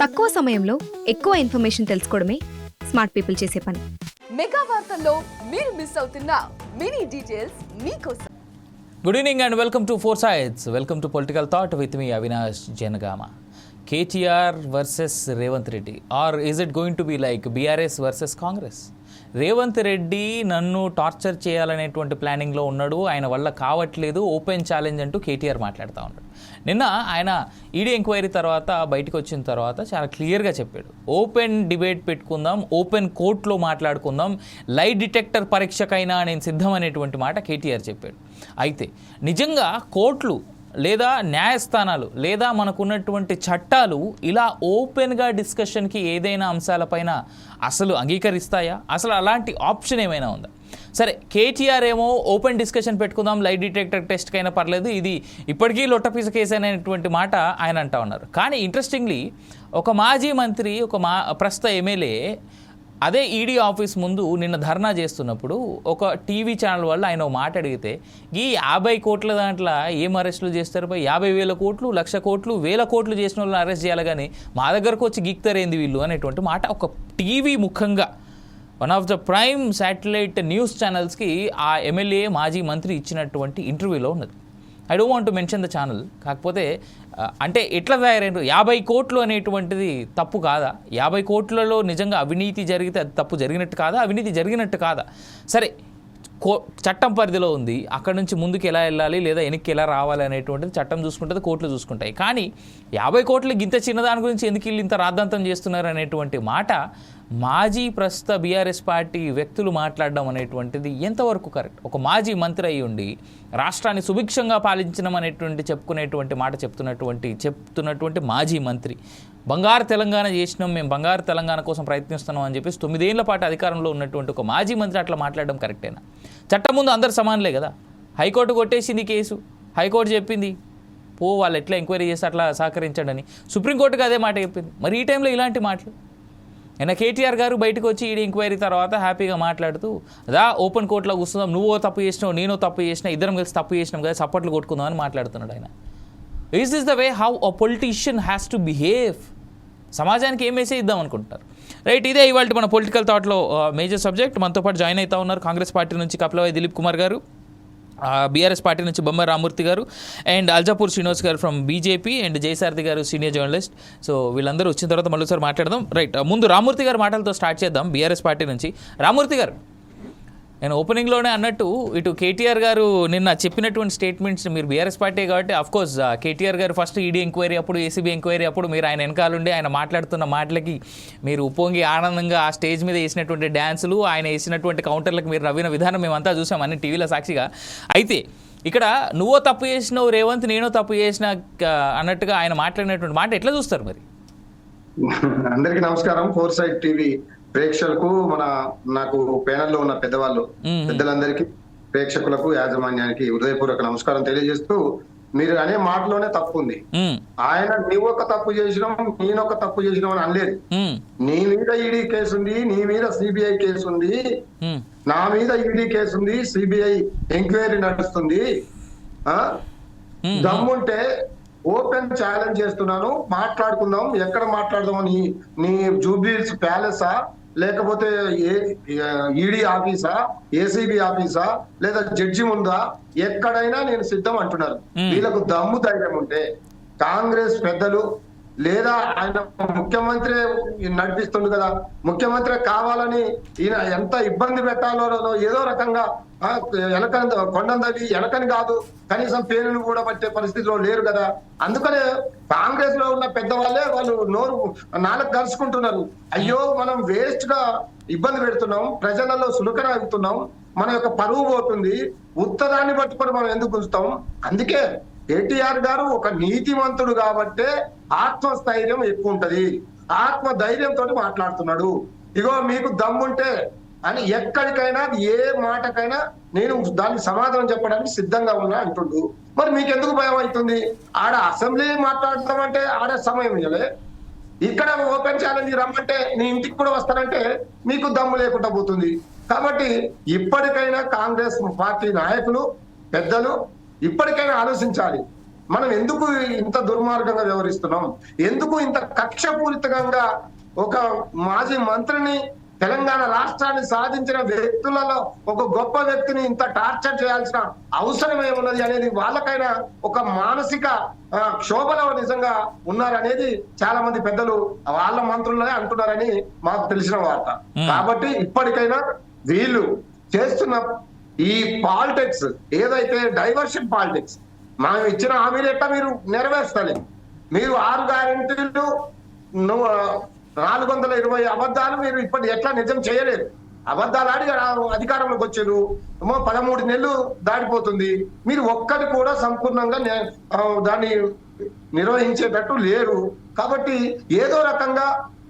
తక్కువ సమయంలో ఎక్కువ ఇన్ఫర్మేషన్ తెలుసుకోవడమే స్మార్ట్ పీపుల్ చేసే పని. మెగా వార్తల్లో మీరు మిస్ అవుతున్న మినీ డీటెయిల్స్ మీకోసం. Good evening and welcome to four sides. Welcome to political thought with me Avinash Janagama. KTR versus Revanth Reddy, or is it going to be like BRS versus Congress? Revanth Reddy నన్ను టార్చర్ చేయాలనేటువంటి ప్లానింగ్లో ఉన్నాడు, ఆయన వల్ల కావట్లేదు, ఓపెన్ ఛాలెంజ్ అంటూ కేటీఆర్ మాట్లాడుతూ ఉన్నాడు. నిన్న ఆయన ఈడీ ఎంక్వైరీ తర్వాత బయటకు వచ్చిన తర్వాత చాలా క్లియర్గా చెప్పాడు, ఓపెన్ డిబేట్ పెట్టుకుందాం, ఓపెన్ కోర్టులో మాట్లాడుకుందాం, లై డిటెక్టర్ పరీక్షకైనా నేను సిద్ధం అనేటువంటి మాట కేటీఆర్ చెప్పాడు. అయితే నిజంగా కోర్టులు లేదా న్యాయస్థానాలు లేదా మనకున్నటువంటి చట్టాలు ఇలా ఓపెన్గా డిస్కషన్కి ఏదైనా అంశాలపైన అసలు అంగీకరిస్తాయా? అసలు అలాంటి ఆప్షన్ ఏమైనా ఉందా? సరే, కేటీఆర్ ఏమో ఓపెన్ డిస్కషన్ పెట్టుకుందాం, లై డిటెక్టర్ టెస్ట్కైనా పర్లేదు, ఇది ఇప్పటికీ లొట్టపీస కేసు అనేటువంటి మాట ఆయన అంటా ఉన్నారు. కానీ ఇంట్రెస్టింగ్లీ ఒక మాజీ మంత్రి, ఒక ప్రస్తుత ఎమ్మెల్యే అదే ఈడీ ఆఫీస్ ముందు నిన్న ధర్నా చేస్తున్నప్పుడు ఒక టీవీ ఛానల్ వాళ్ళు ఆయన మాట అడిగితే, ఈ 50 కోట్ల దాంట్లో ఏం అరెస్టులు చేస్తారు? 50,000 కోట్లు, 1,00,000 కోట్లు, 1,000 కోట్లు చేసిన వాళ్ళని అరెస్ట్ చేయాలి, కానీ మా దగ్గరకు వచ్చి గిక్తారేంది వీళ్ళు అనేటువంటి మాట ఒక టీవీ ముఖంగా one of the prime satellite news ఛానల్స్కి ఆ ఎమ్మెల్యే మాజీ మంత్రి ఇచ్చినటువంటి ఇంటర్వ్యూలో ఉన్నది. I don't want to mention the channel. కాకపోతే అంటే ఎట్లా తయారైన 50 కోట్లు అనేటువంటిది తప్పు కాదా? 50 కోట్లలో నిజంగా అవినీతి జరిగితే అది తప్పు జరిగినట్టు కాదా? అవినీతి జరిగినట్టు కాదా? సరే, చట్టం పరిధిలో ఉంది, అక్కడ నుంచి ముందుకు ఎలా వెళ్ళాలి లేదా వెనక్కి ఎలా రావాలి అనేటువంటిది చట్టం చూసుకుంటుంది, కోర్టులు చూసుకుంటాయి. కానీ 50 కోట్లు ఇంత చిన్నదాని గురించి ఎందుకు వీళ్ళు ఇంత రాద్ధాంతం చేస్తున్నారు అనేటువంటి మాట మాజీ ప్రస్తుత బీఆర్ఎస్ పార్టీ వ్యక్తులు మాట్లాడడం అనేటువంటిది ఎంతవరకు కరెక్ట్? ఒక మాజీ మంత్రి అయి ఉండి రాష్ట్రాన్ని సుభిక్షంగా పాలించడం అనేటువంటి చెప్పుకునేటువంటి మాట చెప్తున్నటువంటి మాజీ మంత్రి, బంగారు తెలంగాణ చేసినాం, మేము బంగారు తెలంగాణ కోసం ప్రయత్నిస్తున్నాం అని చెప్పేసి 9 ఏళ్ల పాటు అధికారంలో ఉన్నటువంటి ఒక మాజీ మంత్రి అట్లా మాట్లాడడం కరెక్టేనా? చట్టం ముందు అందరు సమానులే కదా. హైకోర్టు కొట్టేసింది కేసు, హైకోర్టు చెప్పింది వాళ్ళు ఎట్లా ఎంక్వైరీ చేసి అట్లా సహకరించడని, సుప్రీంకోర్టుకి అదే మాట చెప్పింది. మరి ఈ టైంలో ఇలాంటి మాటలు అయినా కేటీఆర్ గారు బయటకు వచ్చి ఈడీ ఎంక్వైరీ తర్వాత హ్యాపీగా మాట్లాడుతూ, అదా ఓపెన్ కోర్టులో కూర్చుందాం, నువ్వో తప్పు చేసినావు, నేను తప్పు చేసినా, ఇద్దరం కలిసి తప్పు చేసినాం కదా, చప్పట్లు కొట్టుకుందాం అని మాట్లాడుతున్నాడు ఆయన. Is this the way how a politician has to behave? సమాజానికి ఏం మెసేజ్ ఇద్దాం అనుకుంటారు? రైట్, ఇదే ఇవాళ మన పొలిటికల్ థాట్లో మేజర్ సబ్జెక్ట్. మనతో పాటు జాయిన్ అవుతా ఉన్నారు కాంగ్రెస్ పార్టీ నుంచి కపిలవాయి దిలీప్ కుమార్ గారు, బీఆర్ఎస్ పార్టీ నుంచి బొమ్మ రామూర్తి గారు, అండ్ అల్జాపూర్ శ్రీనివాస్ గారు ఫ్రమ్ బీజేపీ, అండ్ జయసారథి గారు సీనియర్ జర్నలిస్ట్. సో వీళ్ళందరూ వచ్చిన తర్వాత మళ్ళీ సార్ మాట్లాడదాం. రైట్, ముందు రామూర్తి గారి మాటలతో స్టార్ట్ చేద్దాం. బీఆర్ఎస్ పార్టీ నుంచి రామూర్తి గారు, నేను ఓపెనింగ్లోనే అన్నట్టు ఇటు కేటీఆర్ గారు నిన్న చెప్పినటువంటి స్టేట్మెంట్స్, మీరు బీఆర్ఎస్ పార్టీ కాబట్టి అఫ్కోర్స్ కేటీఆర్ గారు ఫస్ట్ ఈడీ ఎంక్వైరీ అప్పుడు, ఏసీబీ ఎంక్వైరీ అప్పుడు మీరు ఆయన వెనకాలండి, ఆయన మాట్లాడుతున్న మాటలకి మీరు ఉప్పొంగి ఆనందంగా ఆ స్టేజ్ మీద వేసినటువంటి డ్యాన్సులు, ఆయన వేసినటువంటి కౌంటర్లకు మీరు నవ్విన విధానం మేమంతా చూసాం అన్ని టీవీలో సాక్షిగా. అయితే ఇక్కడ నువ్వో తప్పు చేసినావు రేవంత్, నేనో తప్పు చేసిన అన్నట్టుగా ఆయన మాట్లాడినటువంటి మాట ఎట్లా చూస్తారు మరి? అందరికీ నమస్కారం. ఫోర్ సైడ్ టీవీ ప్రేక్షకులకు, నాకు ప్యానెల్లో ఉన్న పెద్దలందరికీ, ప్రేక్షకులకు, యాజమాన్యానికి హృదయపూర్వక నమస్కారం తెలియజేస్తూ, మీరు అనే మాటలోనే తప్పు ఉంది. ఆయన నువ్వొక తప్పు చేసినావు, నేనొక తప్పు చేసినావు అని అనలేదు. నీ మీద ఈడీ కేసు ఉంది, నీ మీద సిబిఐ కేసు ఉంది, నా మీద ఈడీ కేసు ఉంది, సిబిఐ ఎంక్వైరీ నడుస్తుంది. దమ్ముంటే ఓపెన్ ఛాలెంజ్ చేస్తున్నాను, మాట్లాడుకుందాం. ఎక్కడ మాట్లాడదాం? నీ జూబ్లీహిల్స్ ప్యాలెసా, లేకపోతే ఈడీ ఆఫీసా, ఏసీబీ ఆఫీసా, లేదా జడ్జి ముందా? ఎక్కడైనా నేను సిద్ధం అంటున్నారు. వీళ్ళకు దమ్ము ధైర్యం ఉంటే కాంగ్రెస్ పెద్దలు లేదా ఆయన ముఖ్యమంత్రి నడిపిస్తుంది కదా, ముఖ్యమంత్రి కావాలని ఈయన ఎంత ఇబ్బంది పెట్టాలో ఏదో రకంగా కొండందవి వెనకని కాదు, కనీసం పేరును కూడా పట్టే పరిస్థితిలో లేరు కదా. అందుకనే కాంగ్రెస్ లో ఉన్న పెద్దవాళ్ళే వాళ్ళు నాలుగు కలుసుకుంటున్నారు. అయ్యో, మనం వేస్ట్ గా ఇబ్బంది పెడుతున్నాం, ప్రజలలో సులుకన అవుతున్నాం, మన యొక్క పరువు పోతుంది, ఉత్తరాన్ని పట్టుకొని మనం ఎందుకు ఉంచుతాం? అందుకే కేటీఆర్ గారు ఒక నీతిమంతుడు కాబట్టే ఆత్మస్థైర్యం ఎక్కువ ఉంటది, ఆత్మ ధైర్యంతో మాట్లాడుతున్నాడు. ఇగో మీకు దమ్ముంటే అని ఎక్కడికైనా, ఏ మాటకైనా నేను దానికి సమాధానం చెప్పడానికి సిద్ధంగా ఉన్నా అంటుండు. మరి మీకెందుకు భయం అవుతుంది? ఆడ అసెంబ్లీ మాట్లాడతామంటే ఆడ సమయం ఇవ్వలే, ఇక్కడ ఓపెన్ ఛాలెంజ్ రమ్మంటే నీ ఇంటికి కూడా వస్తానంటే మీకు దమ్ము లేకుండా పోతుంది. కాబట్టి ఇప్పటికైనా కాంగ్రెస్ పార్టీ నాయకులు, పెద్దలు ఇప్పటికైనా ఆలోచించాలి. మనం ఎందుకు ఇంత దుర్మార్గంగా వ్యవహరిస్తున్నాం? ఎందుకు ఇంత కక్షపూరితంగా ఒక మాజీ మంత్రిని, తెలంగాణ రాష్ట్రాన్ని సాధించిన వ్యక్తులలో ఒక గొప్ప వ్యక్తిని ఇంత టార్చర్ చేయాల్సిన అవసరం ఏమున్నది అనేది వాళ్ళకైనా ఒక మానసిక క్షోభలో నిజంగా ఉన్నారనేది చాలా మంది పెద్దలు వాళ్ళ మంత్రులనే అంటున్నారని మాకు తెలిసిన వార్త. కాబట్టి ఇప్పటికైనా వీళ్ళు చేస్తున్న ఈ పాలిటిక్స్ ఏదైతే డైవర్షన్ పాలిటిక్స్, మనం ఇచ్చిన హామీలు ఎట్లా మీరు నెరవేర్చాలి? మీరు 6 గ్యారెంటీలు 420 అబద్ధాలు మీరు ఇప్పటి ఎట్లా నిజం చేయలేరు. అబద్ధాలు ఆడి అధికారంలోకి వచ్చారు, 13 నెలలు దాటిపోతుంది. మీరు ఒక్కటి కూడా సంపూర్ణంగా దాన్ని నిర్వహించేటట్టు లేరు. కాబట్టి ఏదో రకంగా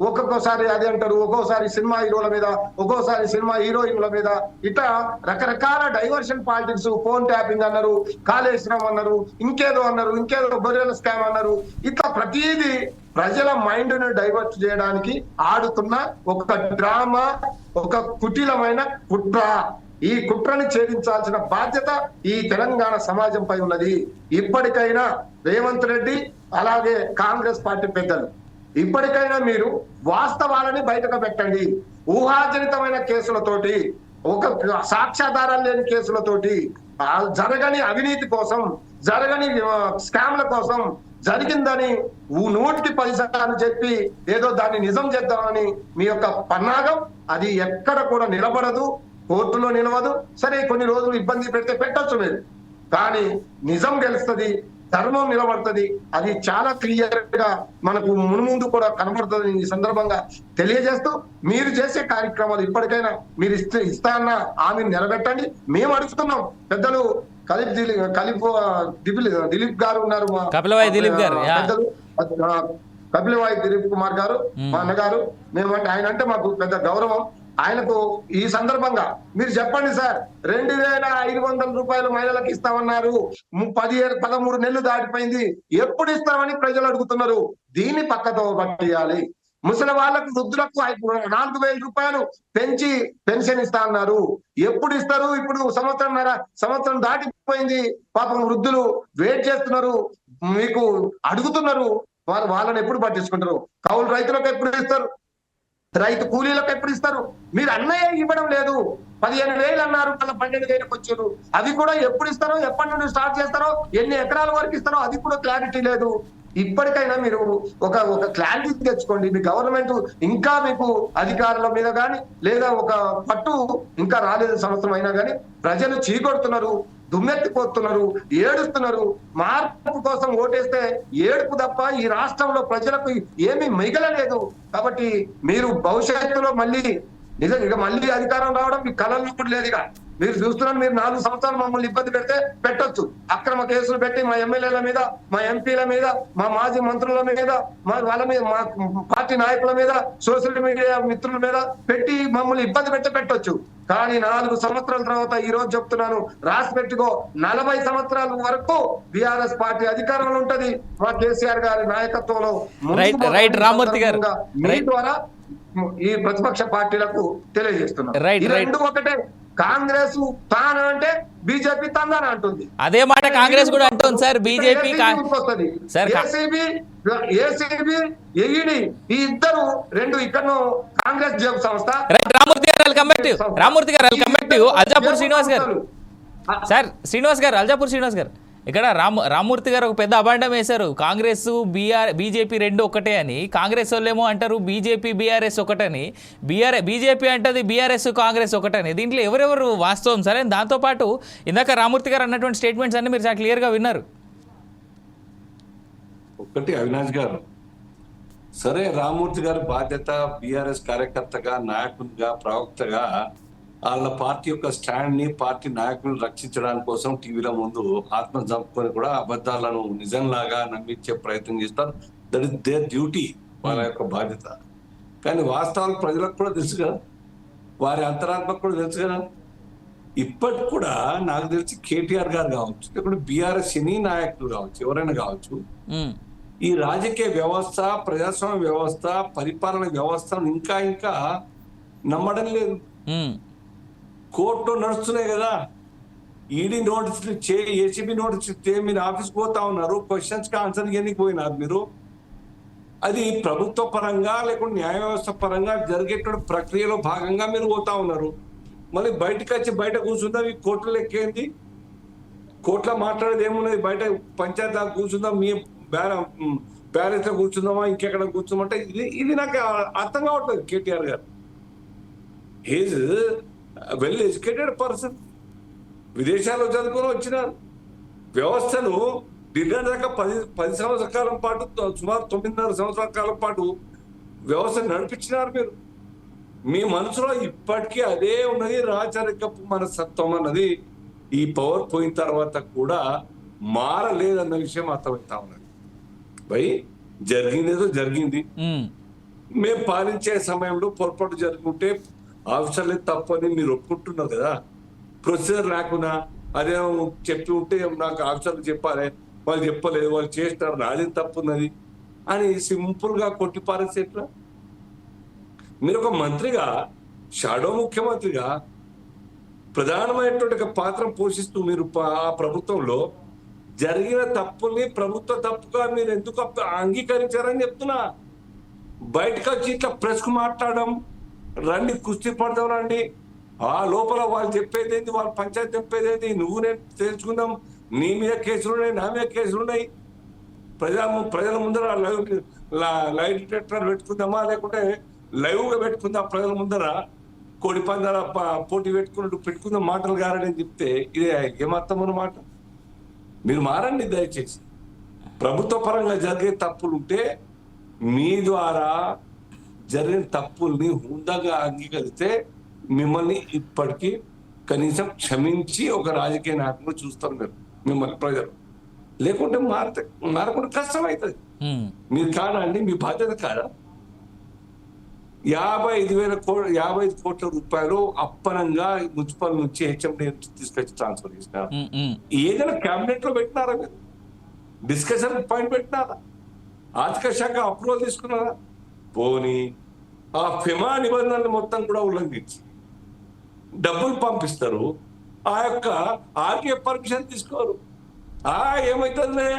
ఒక్కొక్కసారి అది అంటారు, ఒక్కోసారి సినిమా హీరోల మీద, ఒక్కోసారి సినిమా హీరోయిన్ల మీద, ఇట్లా రకరకాల డైవర్షన్ పాలిటిక్స్, ఫోన్ ట్యాపింగ్ అన్నారు, కాళేశ్వరం అన్నారు, ఇంకేదో అన్నారు, ఇంకేదో గొర్రెల స్కామ్ అన్నారు. ఇట్లా ప్రతిదీ ప్రజల మైండ్ ను డైవర్ట్ చేయడానికి ఆడుతున్న ఒక డ్రామా, ఒక కుటిలమైన కుట్ర. ఈ కుట్రని ఛేదించాల్సిన బాధ్యత ఈ తెలంగాణ సమాజంపై ఉన్నది. ఇప్పటికైనా రేవంత్ రెడ్డి అలాగే కాంగ్రెస్ పార్టీ పెద్దలు ఇప్పటికైనా మీరు వాస్తవాలని బయటకు పెట్టండి. ఊహాజనితమైన కేసులతోటి, ఒక సాక్ష్యాధారాలు లేని కేసులతోటి, జరగని అవినీతి కోసం, జరగని స్కామ్ల కోసం జరిగిందని 100కి 10 చెప్పి ఏదో దాన్ని నిజం చేద్దామని మీ యొక్క పన్నాగం అది ఎక్కడ కూడా నిలబడదు, కోర్టులో నిలవదు. సరే కొన్ని రోజులు ఇబ్బంది పెడితే పెట్టొచ్చు మీరు, కానీ నిజం గెలుస్తుంది, ధర్మం నిలబడుతుంది. అది చాలా క్లియర్ గా మనకు మున్ముందు కూడా కనబడుతుంది. ఈ సందర్భంగా తెలియజేస్తూ మీరు చేసే కార్యక్రమాలు ఇప్పటికైనా మీరు ఇస్తా అన్న హామీని నిలబెట్టండి. మేము అడుగుతున్నాం. పెద్దలు దిలీప్ గారు ఉన్నారు, కపిలవాయి దిలీప్ గారు, పెద్దలు కపిలవాయి దిలీప్ కుమార్ గారు, మా అన్నగారు. మేమంటే ఆయన అంటే మాకు పెద్ద గౌరవం. ఆయనకు ఈ సందర్భంగా మీరు చెప్పండి సార్, 2500 రూపాయలు మహిళలకు ఇస్తామన్నారు, 13 నెలలు దాటిపోయింది, ఎప్పుడు ఇస్తామని ప్రజలు అడుగుతున్నారు. దీన్ని పక్కతో పట్టియాలి. ముసలి వాళ్ళకు, వృద్ధులకు 4000 రూపాయలు పెంచి పెన్షన్ ఇస్తా అన్నారు, ఎప్పుడు ఇస్తారు? ఇప్పుడు సంవత్సరం దాటిపోయింది. పాపం వృద్ధులు వెయిట్ చేస్తున్నారు, మీకు అడుగుతున్నారు. వాళ్ళని ఎప్పుడు పట్టించుకుంటారు? కౌలు రైతులకు ఎప్పుడు ఇస్తారు? రైతు కూలీలకు ఎప్పుడు ఇస్తారు? మీరు అన్నయ్య ఇవ్వడం లేదు. 15,000 అన్నారు, మళ్ళీ 12,000కి వచ్చారు. అవి కూడా ఎప్పుడు ఇస్తారో, ఎప్పటి నుండి స్టార్ట్ చేస్తారో, ఎన్ని ఎకరాల వరకు ఇస్తారో అది కూడా క్లారిటీ లేదు. ఇప్పటికైనా మీరు ఒక క్లారిటీ తెచ్చుకోండి. మీ గవర్నమెంట్ ఇంకా మీకు అధికారుల మీద కానీ లేదా ఒక పట్టు ఇంకా రాలేదు, సంవత్సరం అయినా కానీ ప్రజలు చీకొడుతున్నారు, దుమ్మెత్తిపోతున్నారు, ఏడుస్తున్నారు. మార్పు కోసం ఓటేస్తే ఏడుపు తప్ప ఈ రాష్ట్రంలో ప్రజలకు ఏమీ మిగలలేదు. కాబట్టి మీరు భవిష్యత్తులో మళ్ళీ మళ్ళీ అధికారం రావడం మీ కళల్లో కూడా లేదు. ఇక మీరు చూస్తున్నారు, మీరు 4 సంవత్సరాలు మమ్మల్ని ఇబ్బంది పెడితే పెట్టొచ్చు. అక్రమ కేసులు పెట్టి మా ఎమ్మెల్యేల మీద, మా ఎంపీల మీద, మా మాజీ మంత్రుల మీద, వాళ్ళ మీద, మా పార్టీ నాయకుల మీద, సోషల్ మీడియా మిత్రుల మీద పెట్టి మమ్మల్ని ఇబ్బంది పెట్టొచ్చు. కానీ 4 సంవత్సరాల తర్వాత ఈ రోజు చెప్తున్నాను, రాసి పెట్టుకో, 40 సంవత్సరాల వరకు బీఆర్ఎస్ పార్టీ అధికారంలో ఉంటది. మా కేసీఆర్ గారి నాయకత్వంలో మీ ద్వారా ఈ ప్రతిపక్ష పార్టీలకు తెలియజేస్తున్నారు. రెండు ఒకటే. కాంగ్రెస్ తాను అంటే బీజేపీ తందాన అంటుంది. అదే మాట కాంగ్రెస్ కూడా అంటుంది సార్. బీజేపీ ఏసీబీ ఈడీ ఈ ఇద్దరు రెండు ఇక్కడ కాంగ్రెస్ సంస్థ. రామూర్తి గారు అల్జాపూర్ శ్రీనివాస్ గారు సార్, అల్జాపూర్ శ్రీనివాస్ గారు ఇక్కడ రామూర్తి గారు ఒక పెద్ద అబాండం వేశారు. కాంగ్రెస్ బీజేపీ రెండు ఒకటే అని. కాంగ్రెస్ వాళ్ళేమో అంటారు బీజేపీ బీఆర్ఎస్ ఒకటని, బీజేపీ అంటది బీఆర్ఎస్ కాంగ్రెస్ ఒకటని. దీంట్లో ఎవరెవరు వాస్తవం సరే? దాంతోపాటు ఇందాక రామూర్తి గారు అన్నటువంటి స్టేట్మెంట్స్ అన్ని మీరు చాలా క్లియర్గా విన్నారు. ఒకటి అవినాష్ గారు, సరే రామూర్తి గారు బాధ్యత బీఆర్ఎస్ కార్యకర్తగా, నాయకునిగా, ప్రవక్తగా వాళ్ళ పార్టీ యొక్క స్టాండ్ ని, పార్టీ నాయకులను రక్షించడానికి కోసం టీవీల ముందు ఆత్మ చంపుకొని కూడా అబద్ధాలను నిజంలాగా నమ్మించే ప్రయత్నం చేస్తారు. దట్ ఇస్ దేర్ డ్యూటీ, వాళ్ళ యొక్క బాధ్యత. కానీ వాస్తవాలు ప్రజలకు కూడా తెలుసు కదా, వారి అంతరాత్మకు కూడా తెలుసు కదా. ఇప్పటికి కూడా నాకు తెలిసి కేటీఆర్ గారు కావచ్చు, లేకుంటే బీఆర్ఎస్ సినీ నాయకులు కావచ్చు, ఎవరైనా కావచ్చు, ఈ రాజకీయ వ్యవస్థ, ప్రజాస్వామ్య వ్యవస్థ, పరిపాలన వ్యవస్థను ఇంకా నమ్మడం లేదు. కోర్టు నడుస్తున్నాయి కదా. ఈడీ నోటీసులు ఇచ్చే, ఏసీబీ నోటీస్ ఇస్తే మీరు ఆఫీస్కి పోతా ఉన్నారు, క్వశ్చన్స్కి ఆన్సర్ ఇవ్వడానికి పోయినారు మీరు. అది ప్రభుత్వ పరంగా లేకుంటే న్యాయ వ్యవస్థ పరంగా జరిగేటువంటి ప్రక్రియలో భాగంగా మీరు పోతా ఉన్నారు. మళ్ళీ బయటకు వచ్చి బయట కూర్చుందాం, ఈ కోర్టులో ఎక్కేంది, కోర్టులో మాట్లాడేది ఏమున్నది, బయట పంచాయతీ దాకా కూర్చుందాం, మీ బ్యాలెన్స్ లో కూర్చుందామా, ఇంకెక్కడ కూర్చుందామంటే ఇది నాకు అర్థం కావట్లేదు. కేటీఆర్ గారు హీజ్ వెల్ ఎడ్యుకేటెడ్ పర్సన్, విదేశాల్లో చదువుకొని వచ్చినారు. వ్యవస్థను దీర్ఘ 10 సంవత్సరాల కాలం పాటు, సుమారు 9.5 సంవత్సరాల కాలం పాటు వ్యవస్థను నడిపించినారు మీరు. మీ మనసులో ఇప్పటికీ అదే ఉన్నది, రాచరికపు మనస్తత్వం అన్నది ఈ పవర్ పోయిన తర్వాత కూడా మారలేదన్న విషయం అర్థమవుతా ఉన్నది. భయ్ జరిగిందేదో జరిగింది. మేము పాలించే సమయంలో పొరపాటు జరుగుంటే ఆఫీసర్లే తప్పని మీరు ఒప్పుకుంటున్నారు కదా. ప్రొసీజర్ లేకున్నా అదే చెప్పి ఉంటే నాకు ఆఫీసర్లు చెప్పాలి, వాళ్ళు చెప్పలేదు, వాళ్ళు చేస్తారు, నాది తప్పు ఉన్నది అని సింపుల్ గా కొట్టి పారేసేట్లా. మీరు ఒక మంత్రిగా, షాడో ముఖ్యమంత్రిగా ప్రధానమైనటువంటి పాత్ర పోషిస్తూ మీరు ఆ ప్రభుత్వంలో జరిగిన తప్పుల్ని ప్రభుత్వ తప్పుగా మీరు ఎందుకు అంగీకరించారని చెప్తున్నా. బయటకు వచ్చి ఇట్లా ప్రెస్ కు మాట్లాడడం, రండి కుస్తీ పడతాం రండి, ఆ లోపల వాళ్ళు చెప్పేది ఏంటి, వాళ్ళ పంచాయతీ చెప్పేది ఏంటి, నువ్వు నేను తెలుసుకుందాం, నీ మీద కేసులు ఉన్నాయి, నా మీద కేసులు ఉన్నాయి, ప్రజల ముందర లైవ్ డిటెక్టర్ పెట్టుకుందామా, లేకుంటే లైవ్ గా పెట్టుకుందాం, ప్రజల ముందర కోడి పందాల పోటీ పెట్టుకుందాం మాటలు గారని చెప్తే ఇదే ఏమర్థం అన్నమాట. మీరు మారండి దయచేసి. ప్రభుత్వ పరంగా జరిగే తప్పులు ఉంటే మీ ద్వారా జరిగిన తప్పుల్ని హుందాగా అంగీకరిస్తే మిమ్మల్ని ఇప్పటికీ కనీసం క్షమించి ఒక రాజకీయ నాయకులు చూస్తారు మీరు, మిమ్మల్ని ప్రజలు. లేకుంటే మారకుండా కష్టం అవుతుంది. మీరు కాదా అండి, మీ బాధ్యత కాదా? 55 కోట్ల రూపాయలు అప్పనంగా మున్సిపల్ నుంచి హెచ్ఎండి తీసుకొచ్చి ట్రాన్స్ఫర్ చేసినారు. ఏదైనా క్యాబినెట్ లో పెట్టినారా మీరు? డిస్కషన్ పాయింట్ పెట్టినారా? ఆర్థిక శాఖ అప్రూవల్ తీసుకున్నారా? పోనీ ఆ ఫిమా నిబంధనలు మొత్తం కూడా ఉల్లంఘించి డబ్బులు పంపిస్తారు, ఆ యొక్క ఆర్కే పర్మిషన్ తీసుకోరు. ఏమైతుందిలే,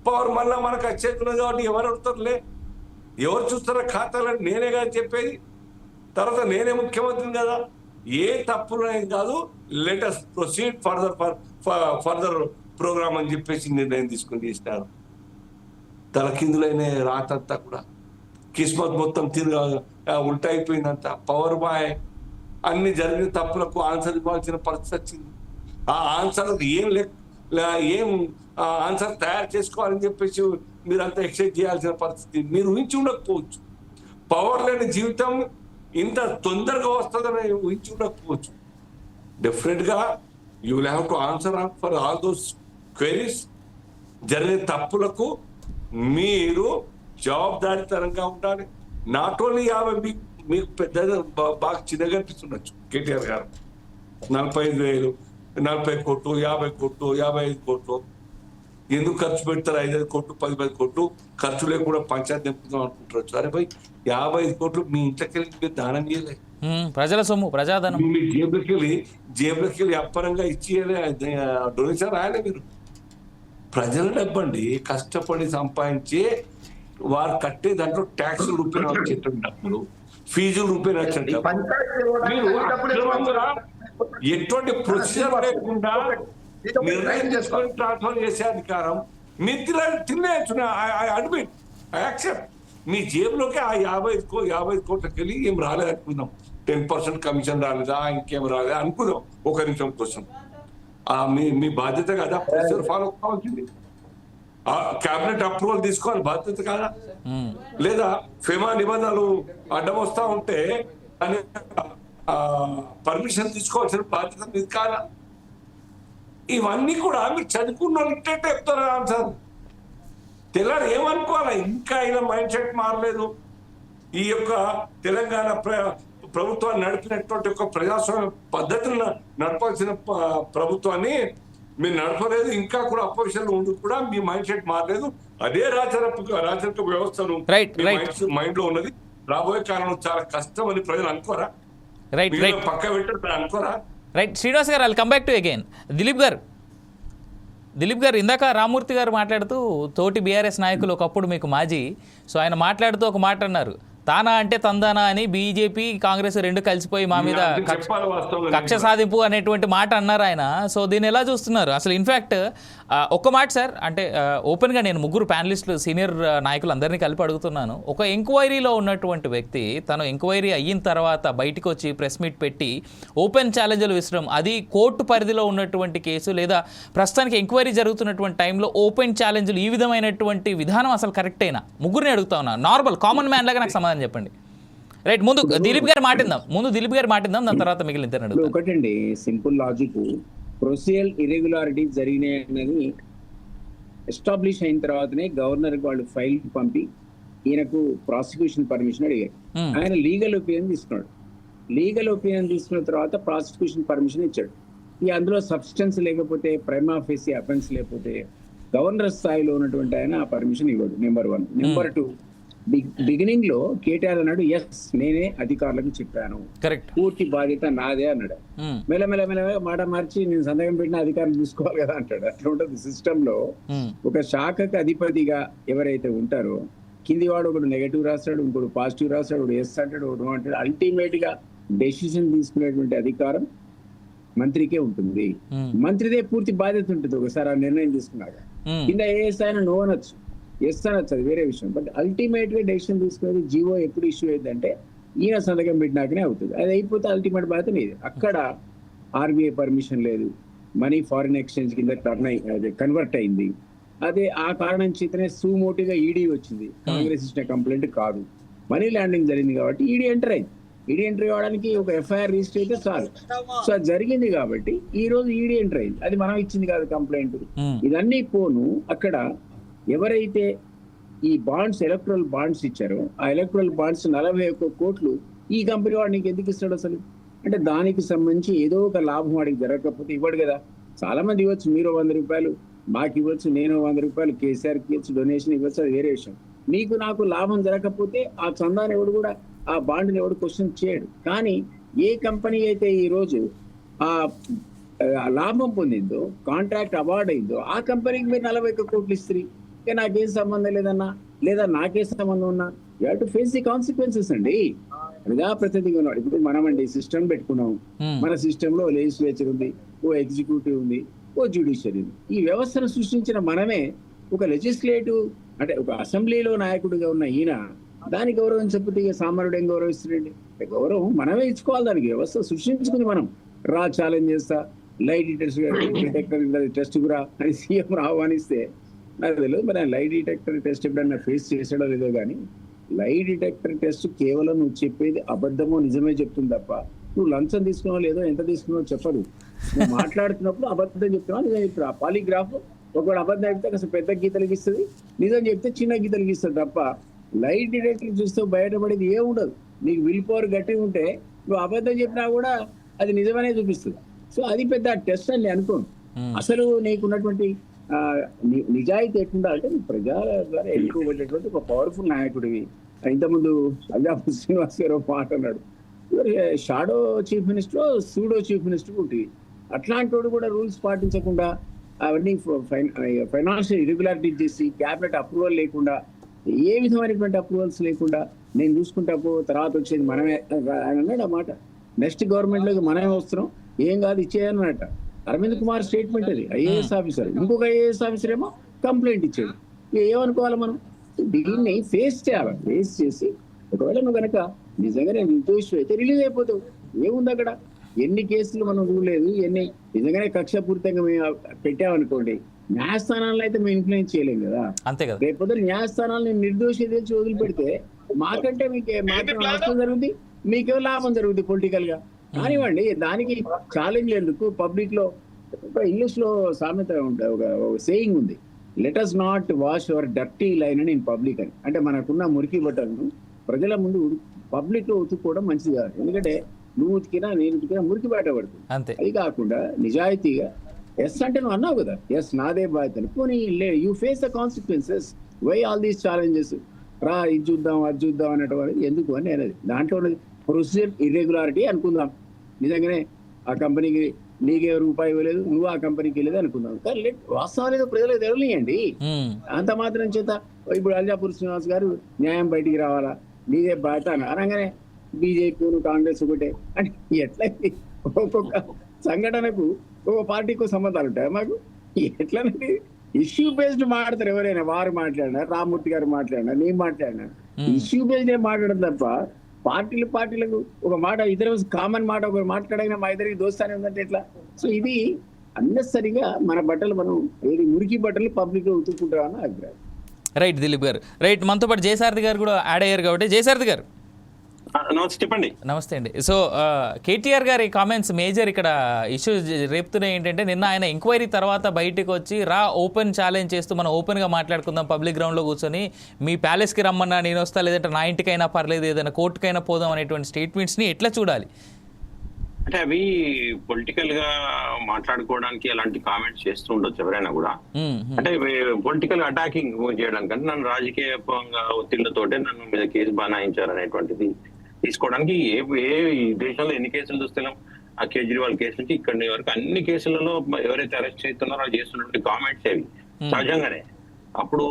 పవర్ మళ్ళా మనకు వచ్చేస్తున్నది కాబట్టి ఎవరు అడుగుతారులే, ఎవరు చూస్తారో ఖాతాలని నేనే కాదు చెప్పేది, తర్వాత నేనే ముఖ్యమంత్రిని కదా, ఏ తప్పులు ఏం కాదు, లెటస్ ప్రొసీడ్ ఫర్దర్ ప్రోగ్రామ్ అని చెప్పేసి నిర్ణయం తీసుకుని చేసినారు. తలకిందులైన రాతంతా కూడా కిస్మత్ మొత్తం ఉల్టా అయిపోయిందంట. పవర్ బాయ్ అన్ని జరిగిన తప్పులకు ఆన్సర్ ఇవ్వాల్సిన పరిస్థితి వచ్చింది. ఆ ఆన్సర్ ఏం ఆన్సర్ తయారు చేసుకోవాలని చెప్పేసి మీరంతా ఎక్సైజ్ చేయాల్సిన పరిస్థితి మీరు ఊహించి ఉండకపోవచ్చు. పవర్ లేని జీవితం ఇంత తొందరగా వస్తుందని ఊహించి ఉండకపోవచ్చు. డెఫినెట్ గా you will have to answer for all those queries. జరిగిన తప్పులకు మీరు జవాబుదారీతనంగా ఉండాలి. నాట్ ఓన్లీ 50, మీకు పెద్ద బాగా చిన్నగా అనిపిస్తుండొచ్చు కేటీఆర్ గారు, 45,000, 40 కోట్లు, 50 కోట్లు, 55 కోట్లు ఎందుకు ఖర్చు పెడతారు? 5 కోట్లు, 10 కోట్లు ఖర్చు లేకుండా పంచాయతీ నింపుదాం అనుకుంటారు. సరే పోయి 55 కోట్లు మీ ఇంట్లోకి వెళ్ళి మీరు దానం చేయలే, ప్రజల సొమ్ము, ప్రజాధనం మీ జేబులకి వెళ్ళి అప్పరంగా ఇచ్చి డొనేషన్ రాయలే. మీరు ప్రజల డబ్బండి కష్టపడి సంపాదించి వారు కట్టే దాంట్లో ట్యాక్స్ రూపాయలు వచ్చేటువంటి డబ్బులు, ఫీజుల రూపాయలు వచ్చే ఎటువంటి ప్రొసీజర్ లేకుండా నిర్ణయం చేసుకొని ట్రాన్స్ఫర్ చేసే అధికారం మీరు తినేయచ్చు. Admit, I accept. మీ జేబులోకి ఆ 55 కోట్లకి వెళ్ళి ఏం రాలేదు అనుకుందాం, 10% కమిషన్ రాలేదా, ఇంకేం రాలేదా అనుకుందాం ఒక నిమిషం కోసం. మీ బాధ్యత కదా ప్రొసీజర్ ఫాలో కావాల్సింది. క్యాబినెట్ అప్రూవల్ తీసుకోవాలి బాధ్యత కాదా? లేదా ఫెమా నిబంధనలు అడ్డం వస్తా ఉంటే పర్మిషన్ తీసుకోవాల్సిన బాధ్యత మీది కాదా? ఇవన్నీ కూడా మీరు చదువుకున్న వాళ్ళు ఇంటే చెప్తారు ఆన్సర్. తెల్లారు ఏమనుకోవాలా? ఇంకా ఇలా మైండ్ సెట్ మారలేదు. ఈ యొక్క తెలంగాణ ప్రభుత్వాన్ని నడిపినటువంటి ఒక ప్రజాస్వామ్య పద్ధతులను నడపాల్సిన ప్రభుత్వాన్ని మీరు నడపలేదు. ఇంకా కూడా అపోజిషన్ ఉండి కూడా మీ మైండ్ సెట్ మారలేదు. అదే రాచరిక వ్యవస్థను మైండ్ లో ఉన్నది. రాబోయే కాలంలో చాలా కష్టం అని ప్రజలు అనుకోరా? పక్క పెట్టారు అనుకోరా? రైట్ శ్రీనివాస్ గారు I'll come back to again Dilip గారు ఇందాక రామూర్తి గారు మాట్లాడుతూ తోటి బీఆర్ఎస్ నాయకులు ఒకప్పుడు మీకు మాజీ, సో ఆయన మాట్లాడుతూ ఒక మాట అన్నారు, తానా అంటే తందానా అని బీజేపీ కాంగ్రెస్ రెండు కలిసిపోయి మా మీద కక్ష సాధింపు అనేటువంటి మాట అన్నారు ఆయన. సో దీన్ని ఎలా చూస్తున్నారు అసలు? ఇన్ఫ్యాక్ట్ ఒక్క మాట సార్, అంటే ఓపెన్గా నేను ముగ్గురు ప్యానలిస్టులు సీనియర్ నాయకులు అందరినీ కలిపి అడుగుతున్నాను. ఒక ఎంక్వైరీలో ఉన్నటువంటి వ్యక్తి తను ఎంక్వైరీ అయిన తర్వాత బయటకు వచ్చి ప్రెస్ మీట్ పెట్టి ఓపెన్ ఛాలెంజ్లు విసరం, అది కోర్టు పరిధిలో ఉన్నటువంటి కేసు లేదా ప్రస్తుతానికి ఎంక్వైరీ జరుగుతున్నటువంటి టైంలో ఓపెన్ ఛాలెంజ్లు, ఈ విధమైనటువంటి విధానం అసలు కరెక్టేనా? ముగ్గురిని అడుగుతా ఉన్నా, నార్మల్ కామన్ మ్యాన్ లాగా నాకు సమాధానం చెప్పండి. రైట్, ముందు దిలీప్ గారు మాటిద్దాం, దాని తర్వాత మిగిలిన ఇద్దరు అడుగుతాను. ఒకటండి సింపుల్ లాజిక్, ప్రొసీజరల్ ఇర్రెగ్యులారిటీస్ జరిగినాయి అనేది ఎస్టాబ్లిష్ అయిన తర్వాతనే గవర్నర్ వాళ్ళు ఫైల్ పంపి ఈయనకు ప్రాసిక్యూషన్ పర్మిషన్ అడిగారు. ఆయన లీగల్ ఒపీనియన్ తీసుకున్నాడు. లీగల్ ఒపీనియన్ తీసుకున్న తర్వాత ప్రాసిక్యూషన్ పర్మిషన్ ఇచ్చాడు. ఈ అందులో సబ్స్టెన్స్ లేకపోతే, ప్రైమా ఫేసి అఫెన్స్ లేకపోతే గవర్నర్ స్థాయిలో ఉన్నటువంటి ఆయన ఆ పర్మిషన్ ఇవ్వడు. నెంబర్ 1. నెంబర్ 2, బిగినింగ్ లో కేటీఆర్ అన్నాడు, ఎస్ నేనే అధికారులకు చెప్పాను, పూర్తి బాధ్యత నాదే అన్నాడు. మెల్లమెల్ల మాట మార్చి నేను సందేహం పెట్టిన అధికారులు చూసుకోవాలి కదా అంటాడు. అట్లా ఉంటుంది సిస్టమ్ లో. ఒక శాఖకు అధిపతిగా ఎవరైతే ఉంటారో కింది వాడు ఒకడు నెగటివ్ రాస్తాడు, ఇంకోటి పాజిటివ్ రాస్తాడు, ఒకడు ఎస్ అంటాడు, ఒకటి అంటాడు. అల్టిమేట్ గా డెసిషన్ తీసుకునేటువంటి అధికారం మంత్రికే ఉంటుంది. మంత్రిదే పూర్తి బాధ్యత ఉంటుంది ఒకసారి ఆ నిర్ణయం తీసుకున్నాక. కింద ఏఎస్ ఆయన నో అనొచ్చు, ఎస్ అనొచ్చు, అది వేరే విషయం. బట్ అల్టిమేట్ గా డెసిషన్ తీసుకునేది జీవో ఎప్పుడు ఇష్యూ అయిందంటే ఈయన సంతకం పెట్టినాకనే అవుతుంది. అది అయిపోతే అల్టిమేట్ బాధ్యత లేదు. అక్కడ ఆర్బీఐ పర్మిషన్ లేదు, మనీ ఫారిన్ ఎక్స్చేంజ్ కింద కన్వర్ట్ అయింది. అదే ఆ కారణం చేతనే సుమోటిగా ఈడీ వచ్చింది. కాంగ్రెస్ ఇచ్చిన కంప్లైంట్ కాదు, మనీ ల్యాండింగ్ జరిగింది కాబట్టి ఈడీ ఎంటర్ అయింది. ఈడీ ఎంటర్ కావడానికి ఒక ఎఫ్ఐఆర్ రిజిస్టర్ అయితే చాలు. సో అది జరిగింది కాబట్టి ఈ రోజు ఈడీ ఎంటర్ అయింది. అది మనం ఇచ్చింది కాదు కంప్లైంట్. ఇదన్నీ పోను అక్కడ ఎవరైతే ఈ బాండ్స్, ఎలక్ట్రల్ బాండ్స్ ఇచ్చారో ఆ ఎలక్ట్రల్ బాండ్స్ 41 కోట్లు ఈ కంపెనీ వాడు నీకు ఎందుకు ఇస్తాడు అసలు? అంటే దానికి సంబంధించి ఏదో ఒక లాభం వాడికి జరగకపోతే ఇవ్వడు కదా. చాలా మంది ఇవ్వచ్చు, మీరు 100 రూపాయలు మాకు ఇవ్వచ్చు, నేను 100 రూపాయలు కేసీఆర్కి ఇవ్వచ్చు, డొనేషన్ ఇవ్వచ్చు, అది వేరే విషయం. నీకు నాకు లాభం జరగకపోతే ఆ చందాన్ని ఎవడు కూడా, ఆ బాండ్ని ఎవడు క్వశ్చన్ చేయడు. కానీ ఏ కంపెనీ అయితే ఈ రోజు ఆ లాభం పొందిందో, కాంట్రాక్ట్ అవార్డ్ అయిందో, ఆ కంపెనీకి మీరు 41 కోట్లు ఇస్తారు. ఇక నాకేం సంబంధం లేదన్నా, లేదా నాకే సంబంధం ఉన్నా, you have to face the consequences అండి. ప్రజాప్రతినిధిగా ఉన్నాడు. ఇప్పుడు మనం అండి సిస్టమ్ పెట్టుకున్నాం. మన సిస్టమ్ లో లెజిస్లేచర్ ఉంది, ఓ ఎగ్జిక్యూటివ్ ఉంది, ఓ జ్యుడిషియరీ ఉంది. ఈ వ్యవస్థను సృష్టించిన మనమే. ఒక లెజిస్లేటివ్ అంటే ఒక అసెంబ్లీలో నాయకుడిగా ఉన్న ఈయన దాని గౌరవం చెప్పితే ఇక సామాన్యుడు ఏం గౌరవిస్తాడండి? గౌరవం మనమే ఇచ్చుకోవాలి. దానికి వ్యవస్థ సృష్టించుకుని మనం ఛాలెంజ్ చేస్తా, లైట్ డిటెక్టర్ టెస్ట్ కూడా అని సీఎం ఆహ్వానిస్తే నాకు తెలియదు మరి లైట్ డిటెక్టర్ టెస్ట్ ఎప్పుడన్నా ఫేస్ చేసాడో లేదో. కానీ లైట్ డిటెక్టర్ టెస్ట్ కేవలం నువ్వు చెప్పేది అబద్ధమో నిజమే చెప్తుంది తప్ప నువ్వు లంచం తీసుకున్నావు లేదో ఎంత తీసుకున్నావు చెప్పదు. నువ్వు మాట్లాడుతున్నప్పుడు అబద్ధం చెప్తున్నావు, నిజం చెప్తున్నా. పాలిగ్రాఫ్ ఒకవేళ అబద్ధం చెప్తే అసలు పెద్ద గీతలు గీస్తుంది, నిజం చెప్తే చిన్న గీతలు గీస్తుంది తప్ప లైట్ డిటెక్టర్ చూస్తే బయటపడేది ఏ ఉండదు. నీకు విల్ పవర్ గట్టిగా ఉంటే నువ్వు అబద్ధం చెప్పినా కూడా అది నిజమనే చూపిస్తుంది. సో అది పెద్ద టెస్ట్ అని అనుకోను. అసలు నీకున్నటువంటి నిజాయితీ ఎట్లుందా అంటే నువ్వు ప్రజల ద్వారా ఎన్నుకోబడేటువంటి ఒక పవర్ఫుల్ నాయకుడివి. ఇంతకుముందు అల్లాపు శ్రీనివాస్ గారు మాట అన్నాడు, shadow chief minister, pseudo chief minister ఉంటుంది. అట్లాంటి వాడు కూడా రూల్స్ పాటించకుండా అవన్నీ ఫైనాన్షియల్ ఇర్రెగ్యులారిటీస్ చేసి క్యాబినెట్ అప్రూవల్ లేకుండా, ఏ విధమైనటువంటి అప్రూవల్స్ లేకుండా నేను చూసుకుంటా తర్వాత వచ్చేది మనమే ఆయన అన్నాడు. ఆ మాట నెక్స్ట్ గవర్నమెంట్ లోకి మనమే వస్తున్నాం, ఏం కాదు ఇచ్చేయన్నట. అరవింద్ కుమార్ స్టేట్మెంట్ అది, ఐఏఎస్ ఆఫీసర్. ఇంకొక ఐఏఎస్ ఆఫీసర్ ఏమో కంప్లైంట్ ఇచ్చాడు. ఏమనుకోవాలి మనం? దీన్ని ఫేస్ చేయాలి. ఫేస్ చేసి ఒకవేళ నువ్వు కనుక నిజంగా నేను నిర్దోషి అయితే రిలీజ్ అయిపోతావు. ఏముంది అక్కడ? ఎన్ని కేసులు మనం చూడలేదు, ఎన్ని నిజంగానే కక్షపూరితంగా మేము పెట్టామనుకోండి, న్యాయస్థానాలను అయితే మేము ఇన్ఫ్లుయెన్స్ చేయలేం కదా. రేపు న్యాయస్థానాలను నిర్దోషి తెలిసి వదిలిపెడితే మాకంటే మాకు నష్టం జరుగుతుంది, మీకేమో లాభం జరుగుతుంది పొలిటికల్ గా. కానివ్వండి, దానికి ఛాలెంజ్ ఎందుకు? పబ్లిక్ లో ఇంగ్లీష్ లో సామెత ఉంటుంది, ఒక సేయింగ్ ఉంది, let us not wash hour dirty line అని ఇన్ పబ్లిక్ అని. అంటే మనకున్న మురికి బట్టలను ప్రజల ముందు పబ్లిక్ లో ఉతుక్కోవడం మంచిది కాదు. ఎందుకంటే నువ్వు ఉతికినా నేను ఉతికినా మురికి బయట పడుతుంది. అది కాకుండా నిజాయితీగా ఎస్ అంటే నువ్వు అన్నావు కదా, ఎస్ నాదే బాధ్యత. పోనీ you face the consequences, why all these challenges, రా ఇది చూద్దాం అది చూద్దాం అనేటువంటి ఎందుకు అని అనేది. దాంట్లో ప్రొసీజర్ ఇర్రెగ్యులారిటీ అనుకుందాం, నిజంగానే ఆ కంపెనీకి నీకే రూపాయి ఇవ్వలేదు, నువ్వు ఆ కంపెనీకి వెళ్ళలేదు అనుకుందాం. కానీ వాస్తవం ఏదో ప్రజలకు తెలియనియండి. అంత మాత్రం చేత ఇప్పుడు అల్జాపూర్ శ్రీనివాస్ గారు న్యాయం బయటికి రావాలా, నీదే బాధ్యత అనగానే బీజేపీ కాంగ్రెస్ ఒకటే అంటే ఎట్లా? ఒక్కొక్క సంఘటనకు ఒక పార్టీకి సంబంధాలు ఉంటాయి మాకు. ఎట్లనండి? ఇష్యూ బేస్డ్ మాట్లాడతారు ఎవరైనా. వారు మాట్లాడినా, రామ్మూర్తి గారు మాట్లాడినా, నేను మాట్లాడినా ఇష్యూ బేస్డ్ ఏం మాట్లాడడం తప్ప పార్టీలకు ఒక మాట ఇద్దరు కామన్ మాట ఒకరు మాట్లాడైనా మా ఇద్దరికి దోస్తానే ఉందంటే ఎట్లా? సో ఇది అన్నెసరిగా మన బట్టలు మనం ఏది మురికి బట్టలు పబ్లిక్ లో ఉతుక్కుంటామని అభిప్రాయం. రైట్ దిలీప్ గారు. రైట్, మనతో పాటు జయసారథి గారు కూడా యాడ్ అయ్యారు కాబట్టి జయసారథి గారు నమస్తే, చెప్పండి. నమస్తే అండి. సో కేటీఆర్ గారి కామెంట్స్ మేజర్ ఇక్కడ ఇష్యూ రేపుతున్నాయి. ఏంటంటే నిన్న ఆయన ఎంక్వైరీ తర్వాత బయటకు వచ్చి ఓపెన్ ఛాలెంజ్ చేస్తూ మనం ఓపెన్గా మాట్లాడుకుందాం పబ్లిక్ గ్రౌండ్లో కూర్చొని, మీ ప్యాలెస్కి రమ్మన్నా నేను వస్తా, లేదంటే నా ఇంటికైనా పర్లేదు, ఏదైనా కోర్టుకైనా పోదాం అనేటువంటి స్టేట్మెంట్స్ని ఎట్లా చూడాలి? అంటే అవి పొలిటికల్ గా మాట్లాడుకోవడానికి అలాంటి కామెంట్స్ చేస్తూ ఉండొచ్చు ఎవరైనా కూడా. అంటే పొలిటికల్ అటాకింగ్ చేయడానికంటే నన్ను రాజకీయంగా ఒత్తిళ్లతోటే నన్ను మీద కేసు బనాయించారనేటువంటిది తీసుకోవడానికి ఏ దేశంలో ఎన్ని కేసులు చూస్తున్నాం, ఆ కేజ్రీవాల్ కేసు నుంచి ఇక్కడి వరకు అన్ని కేసులలో ఎవరైతే అరెస్ట్ చేస్తున్నారో అది చేస్తున్నటువంటి కామెంట్స్ అవి సహజంగానే. అప్పుడు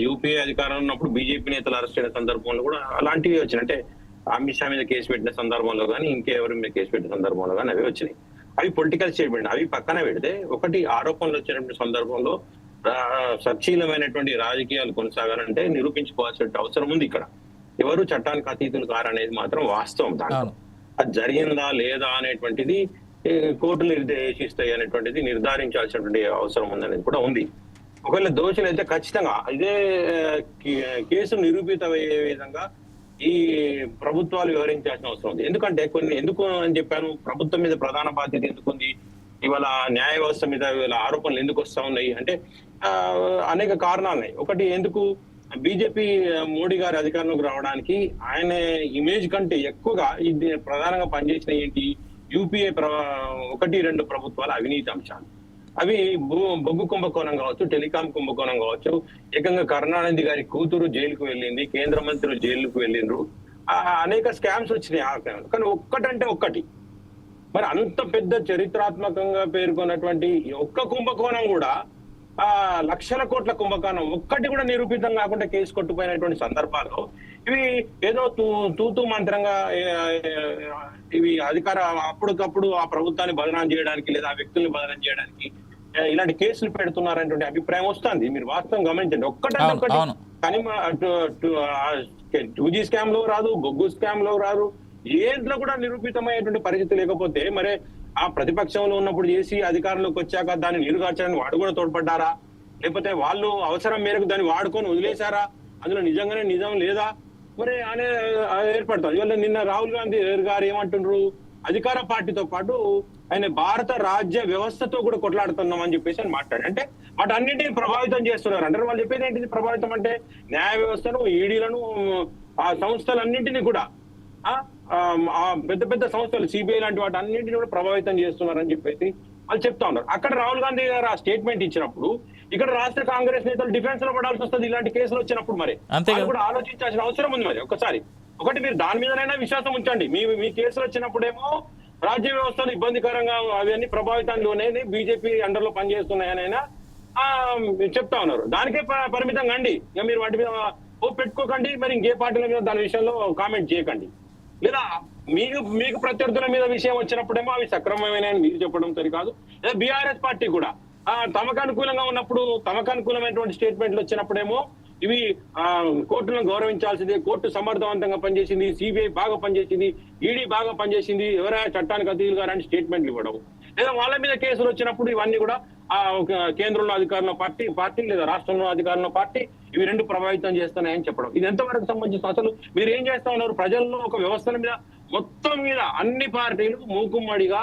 యూపీఏ అధికారంలో ఉన్నప్పుడు బీజేపీ నేతలు అరెస్ట్ అయిన సందర్భంలో కూడా అలాంటివి వచ్చినాయి. అంటే అమిత్ షా మీద కేసు పెట్టిన సందర్భంలో కానీ ఇంకెవరి మీద కేసు పెట్టిన సందర్భంలో కానీ అవి వచ్చినాయి. అవి పొలిటికల్ స్టేట్మెంట్. అవి పక్కన పెడితే ఒకటి ఆరోపణలు వచ్చినటువంటి సందర్భంలో సచ్చీలమైనటువంటి రాజకీయాలు కొనసాగాలంటే నిరూపించుకోవాల్సిన అవసరం ఉంది. ఇక్కడ ఎవరు చట్టానికి అతీతులు కారనేది మాత్రం వాస్తవం. దాంట్లో అది జరిగిందా లేదా అనేటువంటిది కోర్టులు నిర్దేశిస్తాయి అనేటువంటిది నిర్ధారించాల్సినటువంటి అవసరం ఉందనేది కూడా ఉంది. ఒకవేళ దోషులు అయితే ఖచ్చితంగా ఇదే కేసు నిరూపితమయ్యే విధంగా ఈ ప్రభుత్వాలు వివరించాల్సిన అవసరం ఉంది. ఎందుకంటే ఎందుకు అని చెప్పాను, ప్రభుత్వం మీద ప్రధాన బాధ్యత ఎందుకుంది, ఇవాళ న్యాయ వ్యవస్థ మీద ఇవాళ ఆరోపణలు ఎందుకు వస్తా ఉన్నాయి అంటే అనేక కారణాలు ఉన్నాయి. ఒకటి, ఎందుకు బీజేపీ మోడీ గారి అధికారంలోకి రావడానికి ఆయన ఇమేజ్ కంటే ఎక్కువగా ఇది ప్రధానంగా పనిచేసిన ఏంటి, యూపీఏ 1-2 ప్రభుత్వాల అవినీతి అంశాలు. అవి బొగ్గు కుంభకోణం కావచ్చు, టెలికాం కుంభకోణం కావచ్చు, ఏకంగా కరుణానిధి గారి కూతురు జైలుకు వెళ్ళింది, కేంద్ర మంత్రులు జైలుకు వెళ్ళిండ్రు, అనేక స్కామ్స్ వచ్చినాయి ఆ క్రమంలో. కానీ ఒక్కటంటే ఒక్కటి, మరి అంత పెద్ద చరిత్రాత్మకంగా పేర్కొన్నటువంటి ఒక్క కుంభకోణం కూడా లక్షల కోట్ల కుంభకోణం ఒక్కటి కూడా నిరూపితం కాకుండా కేసు కొట్టుపోయినటువంటి సందర్భాల్లో ఇవి ఏదో తూతూ మంత్రంగా ఇవి అప్పటికప్పుడు ఆ ప్రభుత్వాన్ని బదనాం చేయడానికి లేదా ఆ వ్యక్తుల్ని బదనాం చేయడానికి ఇలాంటి కేసులు పెడుతున్నారనేటువంటి అభిప్రాయం వస్తుంది. మీరు వాస్తవం గమనించండి. ఒక్కటంటే ఒక్కటి. కానీ 2G స్కామ్ లో రాదు, బొగ్గు స్కామ్ లో రాదు, ఏంట్లో కూడా నిరూపితమయ్యేటువంటి పరిస్థితి లేకపోతే మరి ఆ ప్రతిపక్షంలో ఉన్నప్పుడు చేసి అధికారంలోకి వచ్చాక దాన్ని నీరుగార్చడానికి వాడు కూడా తోడ్పడ్డారా, లేకపోతే వాళ్ళు అవసరం మేరకు దాన్ని వాడుకొని వదిలేశారా, అందులో నిజంగానే నిజం లేదా మరి అనే ఏర్పడతారు. ఇవాళ నిన్న రాహుల్ గాంధీ గారు ఏమంటున్నారు, అధికార పార్టీతో పాటు ఆయన భారత రాజ్య వ్యవస్థతో కూడా కొట్లాడుతున్నాం అని చెప్పేసి అని మాట్లాడు. అంటే వాటన్నింటినీ ప్రభావితం చేస్తున్నారు అంటే వాళ్ళు చెప్పేది ఏంటిది, ప్రభావితం అంటే న్యాయ వ్యవస్థను, ఈడీలను, ఆ సంస్థలన్నింటినీ కూడా ఆ పెద్ద పెద్ద సంస్థలు సిబిఐ లాంటి వాటి అన్నింటినీ కూడా ప్రభావితం చేస్తున్నారని చెప్పేసి వాళ్ళు చెప్తా ఉన్నారు. అక్కడ రాహుల్ గాంధీ గారు ఆ స్టేట్మెంట్ ఇచ్చినప్పుడు ఇక్కడ రాష్ట్ర కాంగ్రెస్ నేతలు డిఫెన్స్ లో పడాల్సి వస్తుంది ఇలాంటి కేసులు వచ్చినప్పుడు. మరి కూడా ఆలోచించాల్సిన అవసరం ఉంది. మరి ఒకటి మీరు దాని మీదనైనా విశ్వాసం ఉంచండి. మీ కేసులు వచ్చినప్పుడేమో రాజ్య వ్యవస్థలు ఇబ్బందికరంగా అవన్నీ ప్రభావితంలోనే బీజేపీ అండర్ లో పనిచేస్తున్నాయనైనా చెప్తా ఉన్నారు. దానికే పరిమితం కండి. ఇక మీరు వాటి మీద పెట్టుకోకండి. మరి ఇంకే పార్టీల మీద దాని విషయంలో కామెంట్ చేయకండి. లేదా మీకు ప్రత్యర్థుల మీద విషయం వచ్చినప్పుడేమో అవి సక్రమమైన మీరు చెప్పడం సరికాదు. లేదా బీఆర్ఎస్ పార్టీ కూడా తమకు అనుకూలంగా ఉన్నప్పుడు తమకు అనుకూలమైనటువంటి స్టేట్మెంట్లు వచ్చినప్పుడేమో ఇవి కోర్టులను గౌరవించాల్సింది, కోర్టు సమర్థవంతంగా పనిచేసింది, సిబిఐ బాగా పనిచేసింది, ఈడీ బాగా పనిచేసింది, ఎవరైనా చట్టానికి అతీతులుగా అని స్టేట్మెంట్లు ఇవ్వడం. లేదా వాళ్ళ మీద కేసులు వచ్చినప్పుడు ఇవన్నీ కూడా కేంద్రంలో అధికారంలో పార్టీ లేదా రాష్ట్రంలో అధికారంలో పార్టీ ఇవి రెండు ప్రభావితం చేస్తున్నాయని చెప్పడం. ఇది ఎంతవరకు సంబంధించిన అసలు మీరు ఏం చేస్తా ఉన్నారు? ప్రజల్లో ఒక వ్యవస్థల మీద మొత్తం మీద అన్ని పార్టీలు మూకుమ్మడిగా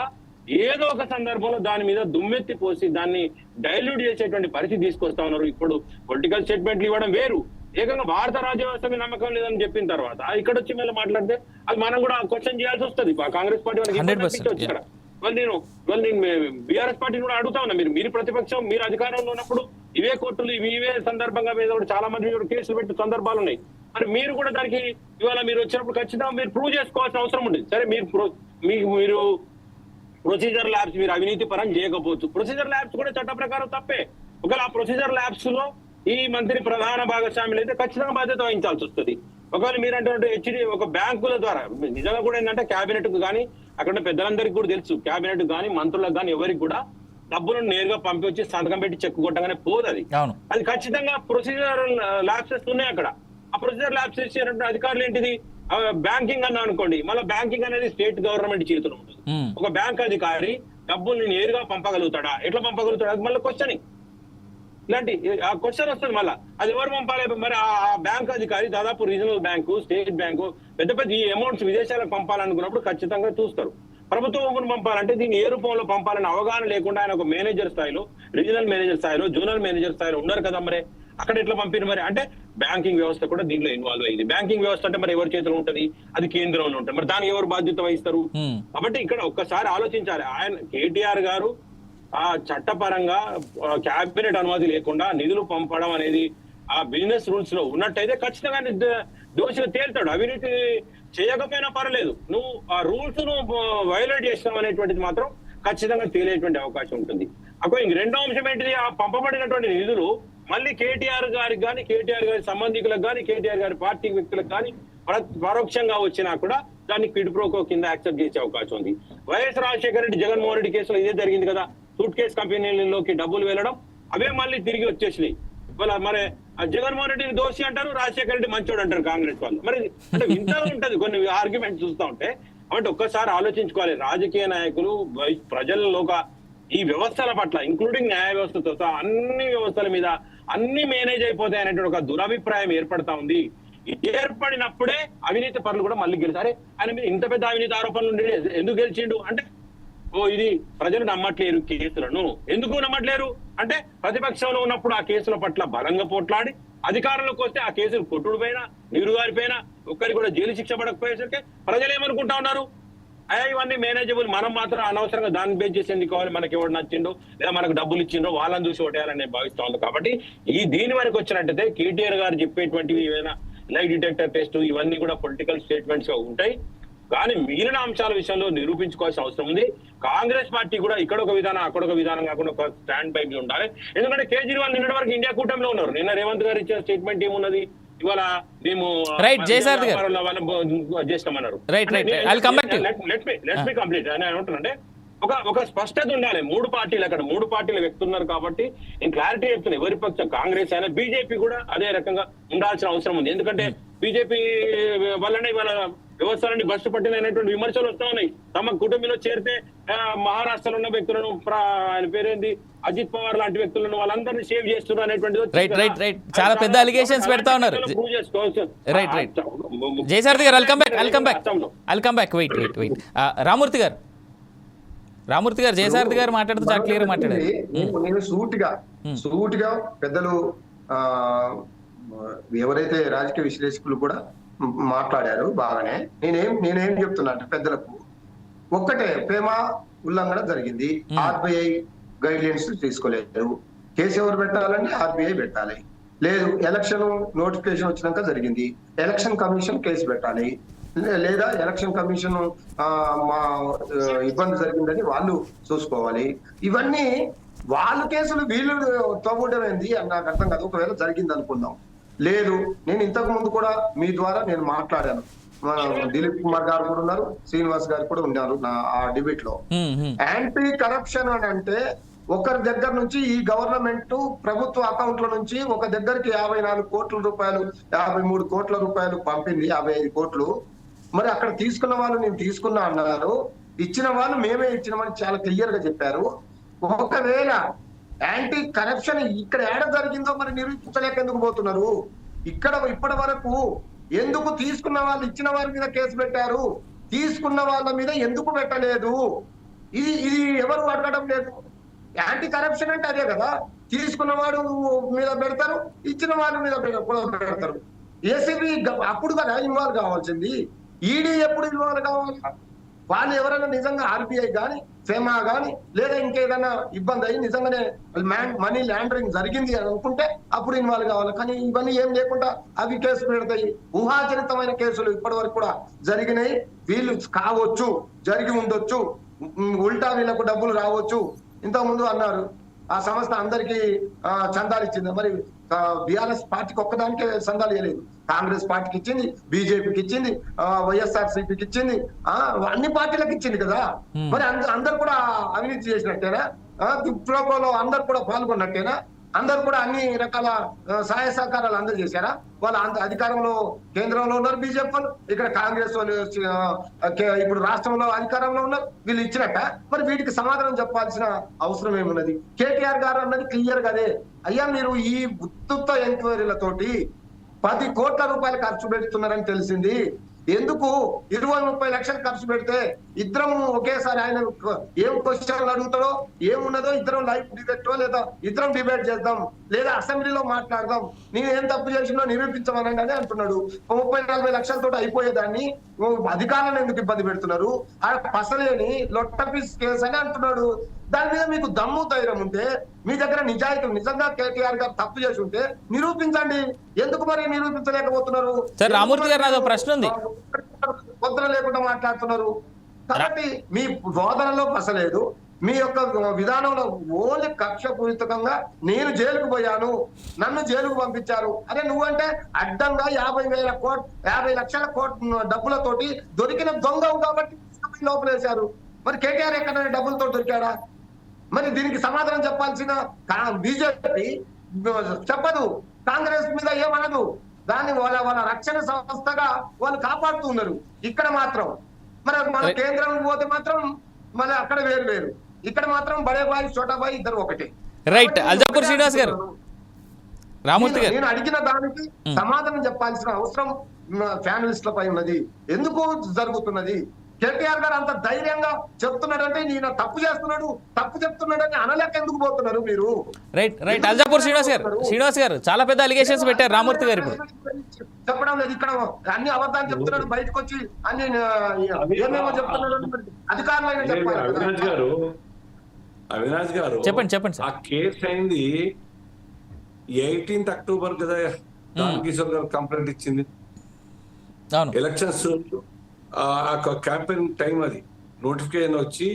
ఏదో ఒక సందర్భంలో దాని మీద దుమ్మెత్తి పోసి దాన్ని డైల్యూట్ చేసేటువంటి పరిస్థితి తీసుకొస్తా ఉన్నారు. ఇప్పుడు పొలిటికల్ స్టేట్మెంట్లు ఇవ్వడం వేరు, ఏకంగా భారత రాజ్య వ్యవస్థ మీద నమ్మకం లేదని చెప్పిన తర్వాత ఇక్కడ వచ్చి మళ్ళీ మాట్లాడితే అది మనం కూడా క్వశ్చన్ చేయాల్సి వస్తుంది. కాంగ్రెస్ పార్టీ వాళ్ళకి ఇక్కడ నేను బీఆర్ఎస్ పార్టీని కూడా అడుగుతా ఉన్నా, మీరు ప్రతిపక్షం, మీరు అధికారంలో ఉన్నప్పుడు ఇవే కోర్టులు ఇవే సందర్భంగా మీద కూడా చాలా మంది కేసులు పెట్టే సందర్భాలు ఉన్నాయి. మరి మీరు కూడా దానికి ఇవాళ మీరు వచ్చినప్పుడు ఖచ్చితంగా మీరు ప్రూవ్ చేసుకోవాల్సిన అవసరం ఉంది. సరే మీరు ప్రొసీజర్ ల్యాబ్స్ మీరు అవినీతి పరం చేయకపోవచ్చు. ప్రొసీజర్ ల్యాబ్స్ కూడా చట్ట ప్రకారం తప్పే. ఒకవేళ ఆ ప్రొసీజర్ ల్యాబ్స్ లో ఈ మంత్రి ప్రధాన భాగస్వాములు అయితే ఖచ్చితంగా బాధ్యత వహించాల్సి వస్తుంది. ఒకవేళ మీరంటే హెచ్డి ఒక బ్యాంకుల ద్వారా నిజంగా కూడా ఏంటంటే క్యాబినెట్ కు కానీ అక్కడ పెద్దలందరికీ కూడా తెలుసు, క్యాబినెట్ కానీ మంత్రులకు కానీ ఎవరికి కూడా డబ్బులను నేరుగా పంపి వచ్చి సంతకం పెట్టి చెక్ కొట్టగానే పోదు. అది ఖచ్చితంగా ప్రొసీజర్ ల్యాబ్సెస్ ఉన్నాయి అక్కడ. ఆ ప్రొసీజర్ ల్యాబ్స్ చేసేటువంటి అధికారులు ఏంటిది, బ్యాంకింగ్ అన్నా అనుకోండి, మళ్ళీ బ్యాంకింగ్ అనేది స్టేట్ గవర్నమెంట్ చేతిలో ఉంటుంది. ఒక బ్యాంక్ అధికారి డబ్బుల్ని నేరుగా పంపగలుగుతాడా, ఎట్లా పంపగలుగుతాడా, అది మళ్ళీ క్వశ్చన్. ఇలాంటి ఆ క్వశ్చన్ వస్తుంది. మళ్ళీ అది ఎవరు పంపాలి? మరి ఆ బ్యాంక్ అధికారి దాదాపు రీజనల్ బ్యాంకు, స్టేట్ బ్యాంకు పెద్ద పెద్ద ఈ అమౌంట్స్ విదేశాలకు పంపాలనుకున్నప్పుడు ఖచ్చితంగా చూస్తారు. ప్రభుత్వం పంపాలంటే దీన్ని ఏ రూపంలో పంపాలని అవగాహన లేకుండా ఆయన ఒక మేనేజర్ స్థాయిలో, రీజనల్ మేనేజర్ స్థాయిలో, జోనల్ మేనేజర్ స్థాయిలో ఉన్నారు కదా. మరి అక్కడ ఎట్లా పంపిన మరి అంటే బ్యాంకింగ్ వ్యవస్థ కూడా దీంట్లో ఇన్వాల్వ్ అయింది. బ్యాంకింగ్ వ్యవస్థ అంటే మరి ఎవరి చేతిలో ఉంటది? అది కేంద్రంలో ఉంటుంది. మరి దానికి ఎవరు బాధ్యత వహిస్తారు? కాబట్టి ఇక్కడ ఒక్కసారి ఆలోచించాలి. ఆయన కేటీఆర్ గారు ఆ చట్టపరంగా క్యాబినెట్ అనుమతి లేకుండా నిధులు పంపడం అనేది ఆ బిజినెస్ రూల్స్ లో ఉన్నట్టయితే ఖచ్చితంగా దోషులు తేల్తాడు. అవినీతి చేయకపోయినా పర్లేదు, నువ్వు ఆ రూల్స్ ను వైలేట్ చేస్తావు అనేటువంటిది మాత్రం ఖచ్చితంగా తేలేటువంటి అవకాశం ఉంటుంది. అక్కడ ఇంక రెండో అంశం ఏంటిది, ఆ పంపబడినటువంటి నిధులు మళ్ళీ కేటీఆర్ గారికి కానీ, కేటీఆర్ గారి సంబంధికులకు కానీ, కేటీఆర్ గారి పార్టీ వ్యక్తులకు కానీ పరోక్షంగా వచ్చినా కూడా దాన్ని క్విడ్ ప్రోకో కింద యాక్సెప్ట్ చేసే అవకాశం ఉంది. వైఎస్ రాజశేఖర రెడ్డి, జగన్మోహన్ రెడ్డి కేసులో ఇదే జరిగింది కదా. సూట్ కేసు కంపెనీలలోకి డబ్బులు వెళ్ళడం, అవే మళ్ళీ తిరిగి వచ్చేసినాయి. ఇవాళ మరి జగన్మోహన్ రెడ్డిని దోషి అంటారు, రాజశేఖర రెడ్డి మంచోడు అంటారు కాంగ్రెస్ వాళ్ళు. మరి అంటే వింతగా ఉంటది కొన్ని ఆర్గ్యుమెంట్ చూస్తూ ఉంటే. కాబట్టి ఒక్కసారి ఆలోచించుకోవాలి. రాజకీయ నాయకులు ప్రజల్లోగా ఈ వ్యవస్థల పట్ల, ఇంక్లూడింగ్ న్యాయ వ్యవస్థతో సహా అన్ని వ్యవస్థల మీద అన్ని మేనేజ్ అయిపోతాయి అనేటువంటి ఒక దురభిప్రాయం ఏర్పడతా ఉంది. ఏర్పడినప్పుడే అవినీతి పనులు కూడా మళ్ళీ గెలిచారు. ఆయన మీద ఇంత పెద్ద అవినీతి ఆరోపణలు ఉండి ఎందుకు గెలిచిండు అంటే, ఇది ప్రజలు నమ్మట్లేరు కేసులను. ఎందుకు నమ్మట్లేరు అంటే, ప్రతిపక్షంలో ఉన్నప్పుడు ఆ కేసుల పట్ల బలంగా పోట్లాడి అధికారంలోకి వస్తే ఆ కేసులు కొట్టుడు పైన, నీరుగారిపైన, ఒక్కరికి కూడా జైలు శిక్ష పడకపోయేసరికి ప్రజలు ఏమనుకుంటా ఉన్నారు, ఇవన్నీ మేనేజబుల్, మనం మాత్రం అనవసరంగా దాన్ని బేస్ చేసి ఎందుకు కావాలి, మనకి ఎవరు నచ్చిండో లేదా మనకు డబ్బులు ఇచ్చిండో వాళ్ళని చూసి ఓటేయాలని నేను భావిస్తా ఉంది. కాబట్టి దీని వరకు వచ్చినట్టయితే కేటీఆర్ గారు చెప్పేటువంటివి ఏమైనా లైట్ డిటెక్టర్ టెస్ట్ ఇవన్నీ కూడా పొలిటికల్ స్టేట్మెంట్స్ గా ఉంటాయి. కానీ మిగిలిన అంశాల విషయంలో నిరూపించుకోవాల్సిన అవసరం ఉంది. కాంగ్రెస్ పార్టీ కూడా ఇక్కడ ఒక విధానం, అక్కడ ఒక విధానం కాకుండా ఒక స్టాండ్ బై ఉండాలి. ఎందుకంటే కేజ్రీవాల్ నిన్నటి వరకు ఇండియా కూటమిలో ఉన్నారు. నిన్న రేవంత్ గారు ఇచ్చిన స్టేట్మెంట్ ఏమున్నది, ఇవాళ మేము చేస్తామన్నారు. లెట్ మీ కంప్లీట్ అని ఏమంటారంటే, ఒక స్పష్టత ఉండాలి. మూడు పార్టీలు అక్కడ మూడు పార్టీల వ్యక్తులు ఉన్నారు కాబట్టి నేను క్లారిటీ చెప్తున్నా. ఎవరి పక్షం కాంగ్రెస్ అయినా బీజేపీ కూడా అదే రకంగా ఉండాల్సిన అవసరం ఉంది. ఎందుకంటే బీజేపీ వల్లనే ఇవాళ వ్యవస్థలన్నీ బస్సు పట్టినటువంటి విమర్శలు వస్తా ఉన్నాయి. తమ కుటుంబంలో చేరితే మహారాష్ట్రలో ఉన్న వ్యక్తులను, ఆయన పేరేంది, అజిత్ పవార్ లాంటి వ్యక్తులను వాళ్ళందరినీ సేవ్ చేస్తున్నారు అనేటువంటిది చాలా పెద్ద అలిగేషన్స్ పెడతా ఉన్నారు. జయసారథి గారు, రామూర్తి గారు జయసారథి గారు మాట్లాడుతూ చాలా క్లియర్ మాట్లాడారు. నేను సూటిగా పెద్దలు ఎవరైతే రాజకీయ విశ్లేషకులు కూడా మాట్లాడారు బాగానే. నేనేం చెప్తున్నా అంటే, పెద్దలకు ఒక్కటే, ప్రేమ ఉల్లంఘన జరిగింది, ఆర్బీఐ గైడ్ లైన్స్ తీసుకోలేదు, కేసు ఎవరు పెట్టాలని ఆర్బీఐ పెట్టాలి, లేదు ఎలక్షన్ నోటిఫికేషన్ వచ్చినాక జరిగింది, ఎలక్షన్ కమిషన్ కేసు పెట్టాలి, లేదా ఎలక్షన్ కమిషన్ మా ఇబ్బంది జరిగిందని వాళ్ళు చూసుకోవాలి. ఇవన్నీ వాళ్ళ కేసులు వీళ్ళు తవ్వడమేంది అని నాకు అర్థం కాదు. ఒకవేళ జరిగింది అనుకుందాం, లేదు, నేను ఇంతకు ముందు కూడా మీ ద్వారా నేను మాట్లాడాను, దిలీప్ కుమార్ గారు కూడా ఉన్నారు, శ్రీనివాస్ గారు కూడా ఉన్నారు ఆ డిబేట్ లో. యాంటీ కరప్షన్ అని అంటే, ఒకరి దగ్గర నుంచి ఈ గవర్నమెంట్ ప్రభుత్వ అకౌంట్ల నుంచి ఒక దగ్గరికి 54 కోట్ల రూపాయలు, 53 కోట్ల రూపాయలు పంపింది, 55 కోట్లు. మరి అక్కడ తీసుకున్న వాళ్ళు నేను తీసుకున్నా అన్నారు, ఇచ్చిన వాళ్ళు మేమే ఇచ్చినామని చాలా క్లియర్ గా చెప్పారు. ఒకవేళ యాంటీ కరప్షన్ ఇక్కడ ఏడ జరిగిందో మరి నిరూపించలేక ఎందుకు పోతున్నారు? ఇక్కడ ఇప్పటి వరకు ఎందుకు తీసుకున్న వాళ్ళు ఇచ్చిన వారి మీద కేసు పెట్టారు, తీసుకున్న వాళ్ళ మీద ఎందుకు పెట్టలేదు? ఇది ఎవరు అడగడం లేదు. యాంటీ కరప్షన్ అంటే అదే కదా, తీసుకున్న వాడు మీద పెడతారు, ఇచ్చిన వాడి మీద పెడతారు. ఏసీబీ అప్పుడు కదా ఇన్వాల్వ్ కావాల్సింది, ఈడీ ఎప్పుడు ఇన్వాల్వ్ కావాలి? వాళ్ళు ఎవరైనా నిజంగా ఆర్బీఐ కానీ, ఫెమా కానీ, లేదా ఇంకేదైనా ఇబ్బంది అయ్యి నిజంగానే మనీ లాండరింగ్ జరిగింది అని అనుకుంటే అప్పుడు ఇన్వాల్వ్ కావాలి. కానీ ఇవన్నీ ఏం లేకుండా అవి కేసు పెడతాయి. ఊహాజనితమైన కేసులు ఇప్పటి వరకు కూడా జరిగినాయి. వీళ్ళు కావచ్చు, జరిగి ఉండొచ్చు, ఉల్టా వీళ్ళకు డబ్బులు రావచ్చు. ఇంతకుముందు అన్నారు ఆ సంస్థ అందరికీ చందాలు ఇచ్చింది. మరి బీఆర్ఎస్ పార్టీకి ఒక్కదానికే చందాలు ఇవ్వలేదు. కాంగ్రెస్ పార్టీకి ఇచ్చింది, బీజేపీకి ఇచ్చింది, వైఎస్ఆర్సీపీకి ఇచ్చింది, అన్ని పార్టీలకు ఇచ్చింది కదా. మరి అందరు కూడా అవినీతి చేసినట్టేనా? దుప్రోగంలో అందరు కూడా పాల్గొన్నట్టేనా? అందరు కూడా అన్ని రకాల సహాయ సహకారాలు అందరు చేశారా? వాళ్ళు అధికారంలో కేంద్రంలో ఉన్నారు బీజేపీ వాళ్ళు, ఇక్కడ కాంగ్రెస్ వాళ్ళు ఇప్పుడు రాష్ట్రంలో అధికారంలో ఉన్నారు. వీళ్ళు ఇచ్చినట్ట మరి వీటికి సమాధానం చెప్పాల్సిన అవసరం ఏమున్నది? కేటీఆర్ గారు అన్నది క్లియర్ గా అదే. అయ్యా మీరు ఈ ఉత్తుత్త ఎంక్వైరీలతోటి 10 కోట్ల రూపాయలు ఖర్చు పెడుతున్నారని తెలిసింది. ఎందుకు 20-30 లక్షలు ఖర్చు పెడితే ఇద్దరం ఒకేసారి ఆయన ఏం క్వశ్చన్లు అడుగుతాడో ఏమున్నదో ఇద్దరం లైవ్ డిబేట్ లేదా ఇద్దరం డిబేట్ చేద్దాం, లేదా అసెంబ్లీలో మాట్లాడదాం, నేను ఏం తప్పు చేసినో నిరూపించమనగానే అంటున్నాడు. 30-40 లక్షలతో అయిపోయేదాన్ని అధికారులను ఎందుకు ఇబ్బంది పెడుతున్నారు? ఆ పసలేని లొట్టపీస్ కేసు అని అంటున్నాడు. దాని మీద మీకు దమ్ము ధైర్యం ఉంటే, మీ దగ్గర నిజాయితీ నిజంగా కేటీఆర్ గారు తప్పు చేసి ఉంటే నిరూపించండి. ఎందుకు మరి నిరూపించలేకపోతున్నారు? సార్ రామూర్తి గారు నాదో ప్రశ్న ఉంది. పొద్దున లేకుండా మాట్లాడుతున్నారు. కాబట్టి మీ బోధనలో పసలేదు, మీ యొక్క విధానంలో ఓన్లీ కక్షపూరితంగా నేను జైలుకు పోయాను, నన్ను జైలుకు పంపించారు. అరే నువ్వంటే అడ్డంగా 50 లక్షల డబ్బులతోటి దొరికిన దొంగవు కాబట్టి లోపలేశారు. మరి కేటీఆర్ ఎక్కడ డబ్బులతో దొరికాడా? మరి దీనికి సమాధానం చెప్పాల్సిన బీజేపీ చెప్పదు, కాంగ్రెస్ మీద ఏమనదు. దాన్ని వాళ్ళ రక్షణ సంస్థగా వాళ్ళు కాపాడుతూ ఉన్నారు. ఇక్కడ మాత్రం మరి మన కేంద్రం పోతే మాత్రం మళ్ళీ అక్కడ వేరు, ఇక్కడ మాత్రం బడేబాయి చోటాబాయి ఇద్దరు ఒకటే. రైట్. అల్జాపూర్ శ్రీనివాస్ గారు, రామూర్తి గారు, నేను అడిగిన దానికి సమాధానం చెప్పాల్సిన అవసరం ఫ్యామిలీస్లపై ఉన్నది. ఎందుకు జరుగుతున్నది? కేటీఆర్ గారు అంత ధైర్యంగా చెప్తున్నాడంటే నేను తప్పు చేస్తున్నాడు, తప్పు చెప్తున్నాడని అనలేక ఎందుకు పోతున్నారు మీరు? రైట్. అల్జాపూర్ శ్రీనివాస్ గారు చాలా పెద్ద అలిగేషన్స్ పెట్టారు రామూర్తి గారు. ఇప్పుడు చెప్పడం లేదు, ఇక్కడ అన్ని అబద్ధాలు చెప్తున్నాడు, బయటకు వచ్చి అన్ని ఏమేమో చెప్తున్నాడు. అధికారులు చెప్పాలి. అవినాష్ గారు చెప్పండి. ఆ కేసు అయింది 18th అక్టోబర్ కదా. కిషోర్ గారు కంప్లైంట్ ఇచ్చింది. ఎలక్షన్స్ క్యాంపెయిన్ టైం, అది నోటిఫికేషన్ వచ్చి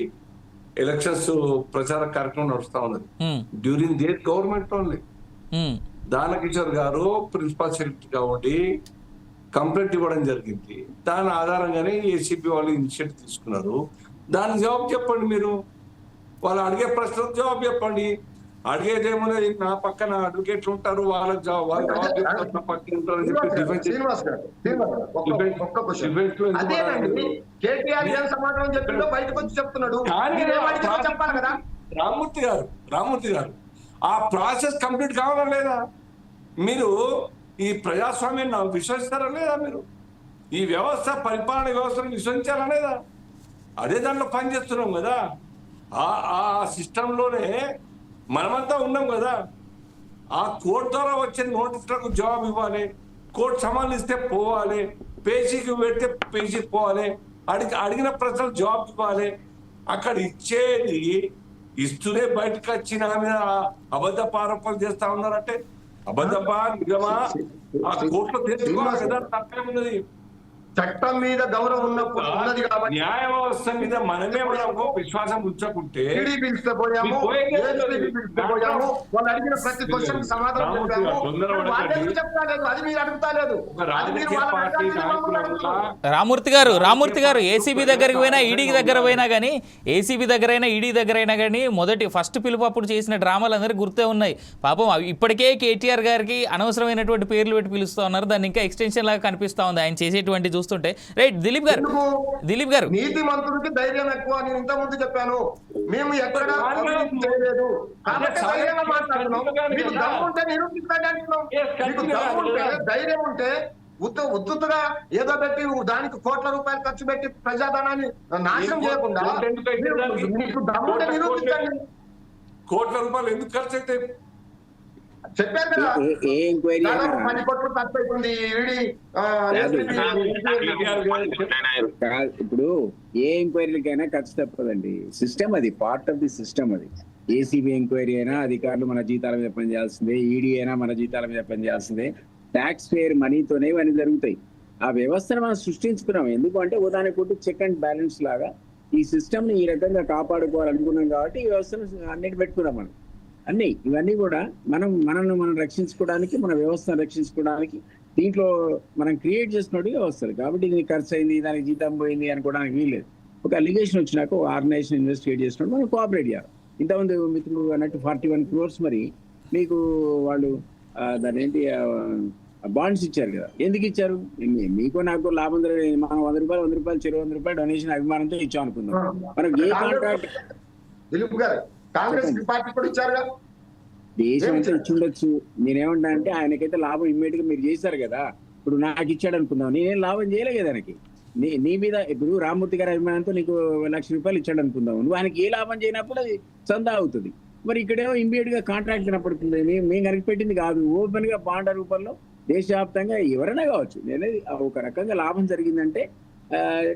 ఎలక్షన్స్ ప్రచార కార్యక్రమం నడుస్తా ఉన్నది during their government only. Danakishore గారు ప్రిన్సిపల్ సెక్రటరీ కాబట్టి కంప్లైంట్ ఇవ్వడం జరిగింది. దాని ఆధారంగానే ఏసీబీ వాళ్ళు ఇనిషియేటివ్ తీసుకున్నారు. దానికి జవాబు చెప్పండి మీరు. వాళ్ళు అడిగే ప్రశ్నలకు జవాబు చెప్పండి. అడిగేదేమో నా పక్కన అడ్వకేట్లు ఉంటారు, వాళ్ళకి జవాబు పక్కన ఉంటారు అని చెప్పి రామూర్తి గారు ఆ ప్రాసెస్ కంప్లీట్ కావాలా లేదా? మీరు ఈ ప్రజాస్వామ్యాన్ని విశ్వసిస్తారా లేదా? మీరు ఈ వ్యవస్థ పరిపాలన వ్యవస్థను విశ్వసించారా లేదా? అదే దాంట్లో పనిచేస్తున్నాం కదా. ఆ సిస్టంలోనే మనమంతా ఉన్నాం కదా. ఆ కోర్టు ద్వారా వచ్చే నోటీసులకు జవాబు ఇవ్వాలి, కోర్టు సమాలు ఇస్తే పోవాలి, పేజీకి పెడితే పేజీకి పోవాలి, అడిగిన ప్రశ్నలు జవాబు ఇవ్వాలి. అక్కడ ఇచ్చేది ఇస్తూనే బయటకు వచ్చి నా మీద అబద్ధ ఆరోపణలు చేస్తా ఉన్నారంటే అబద్ధమా నిజమా ఆ కోర్టులో తెలుసుకోవాలి కదా. తప్పేమున్నది? చట్టం మీద గౌరవం ఉన్నది కాబట్టి న్యాయ వ్యవస్థ మీద మనమే విశ్వాసం ఉంచకుంటే వాళ్ళు అడిగిన ప్రతి క్వశ్చన్ సమాధానం రామూర్తి గారు ఏసీబీ దగ్గరికి పోయినా ఈడీకి దగ్గర పోయినా కానీ, ఏసీబీ దగ్గర అయినా ఈడీ దగ్గర అయినా కానీ మొదటి ఫస్ట్ పిలుపు అప్పుడు చేసిన డ్రామాలు అందరికీ గుర్తే ఉన్నాయి. పాపం ఇప్పటికే కేటీఆర్ గారికి అనవసరమైనటువంటి పేర్లు పెట్టి పిలుస్తూ ఉన్నారు. దాన్ని ఇంకా ఎక్స్టెన్షన్ లాగా కనిపిస్తా ఉంది ఆయన చేసేటువంటి చూస్తుంటే. రైట్. దిలీప్ గారు, నీతి మంత్రులకి ధైర్యం ఎక్కువ. నేను ఇంత ముందు చెప్పాను, మేము ఎక్కడ చేయలేదు కాబట్టి ధైర్యంగా మాట్లాడుతున్నాం. మీకు దమ్ము ఉంటే నిరూపించండి అంటున్నాం. మీకు దమ్ము ఉంటే ధైర్యం ఉంటే ఉత్తుగా ఏదో పెట్టి దానికి కోట్ల రూపాయలు ఖర్చు పెట్టి ప్రజాధనాన్ని నాశనం చేయకుండా మీకు దమ్ము ఉంటే నిరూపించండి. కోట్ల రూపాయలు ఎందుకు ఖర్చు అయితే చెప్పారు కదా, 10 కోట్లు ఖర్చు అవుతుంది. ఇప్పుడు ఏ ఎంక్వైరీలకైనా ఖర్చు తప్పదండి. సిస్టమ్ అది, పార్ట్ ఆఫ్ ది సిస్టమ్ అది. ఏసీబీ ఎంక్వైరీ అయినా అధికారులు మన జీతాల మీద పనిచేయాల్సిందే, ఈడీ అయినా మన జీతాల మీద పనిచేయాల్సిందే. ట్యాక్స్ పేర్ మనీతోనే ఇవన్నీ జరుగుతాయి. ఆ వ్యవస్థను మనం సృష్టించుకున్నాం. ఎందుకంటే ఉదాహరణ కొట్టి చెక్ అండ్ బ్యాలెన్స్ లాగా ఈ సిస్టమ్ ని ఈ రకంగా కాపాడుకోవాలనుకున్నాం కాబట్టి ఈ వ్యవస్థను అన్నిటి పెట్టుకున్నాం మనం. ఇవన్నీ కూడా మనం రక్షించుకోవడానికి, మన వ్యవస్థను రక్షించుకోవడానికి దీంట్లో మనం క్రియేట్ చేసినట్టు వ్యవస్థలు. కాబట్టి ఇది ఖర్చు అయింది, దానికి జీతం పోయింది అనుకోవడానికి వీల్లేదు. ఒక అలిగేషన్ వచ్చినాక ఒక ఆర్గనైజేషన్ ఇన్వెస్టిగేట్ చేసినట్టు మనం కోఆపరేట్ చేయాలి. ఇంతమంది మిత్రులు అన్నట్టు 41 crores మరి మీకు వాళ్ళు దాని ఏంటి బాండ్స్ ఇచ్చారు కదా. ఎందుకు ఇచ్చారు? మీకు నాకు లాభం మనం 100 రూపాయలు చెరువు 100 రూపాయలు డొనేషన్ అభిమానంతో ఇచ్చాం అనుకుందాం. మనం ఏ కాంట్రాక్ట్ దిలీప్ గారు కాంగ్రెస్ పార్టీ కూడా ఇచ్చారుగా, దేశం అంతా ఇచ్చిండొచ్చు. నేనేమంటా అంటే ఆయనకైతే లాభం ఇమ్మీడియట్ గా మీరు చేశారు కదా. ఇప్పుడు నాకు ఇచ్చాడు అనుకుందాం, నేనేం లాభం చేయలే కదా ఆయనకి. నీ మీద ఇప్పుడు రామ్మూర్తి గారి అభిమానంతో నీకు 1,00,000 రూపాయలు ఇచ్చాడు అనుకుందాం, నువ్వు ఆయనకి ఏ లాభం చేయనప్పుడు అది చందా అవుతుంది. మరి ఇక్కడేమో ఇమ్మీడియట్ గా కాంట్రాక్ట్ కనపడుతుంది. మేము కనిపెట్టింది కాదు, ఓపెన్ గా బాండ్ రూపంలో దేశవ్యాప్తంగా ఎవరైనా కావచ్చు. నేనేది ఒక రకంగా లాభం జరిగిందంటే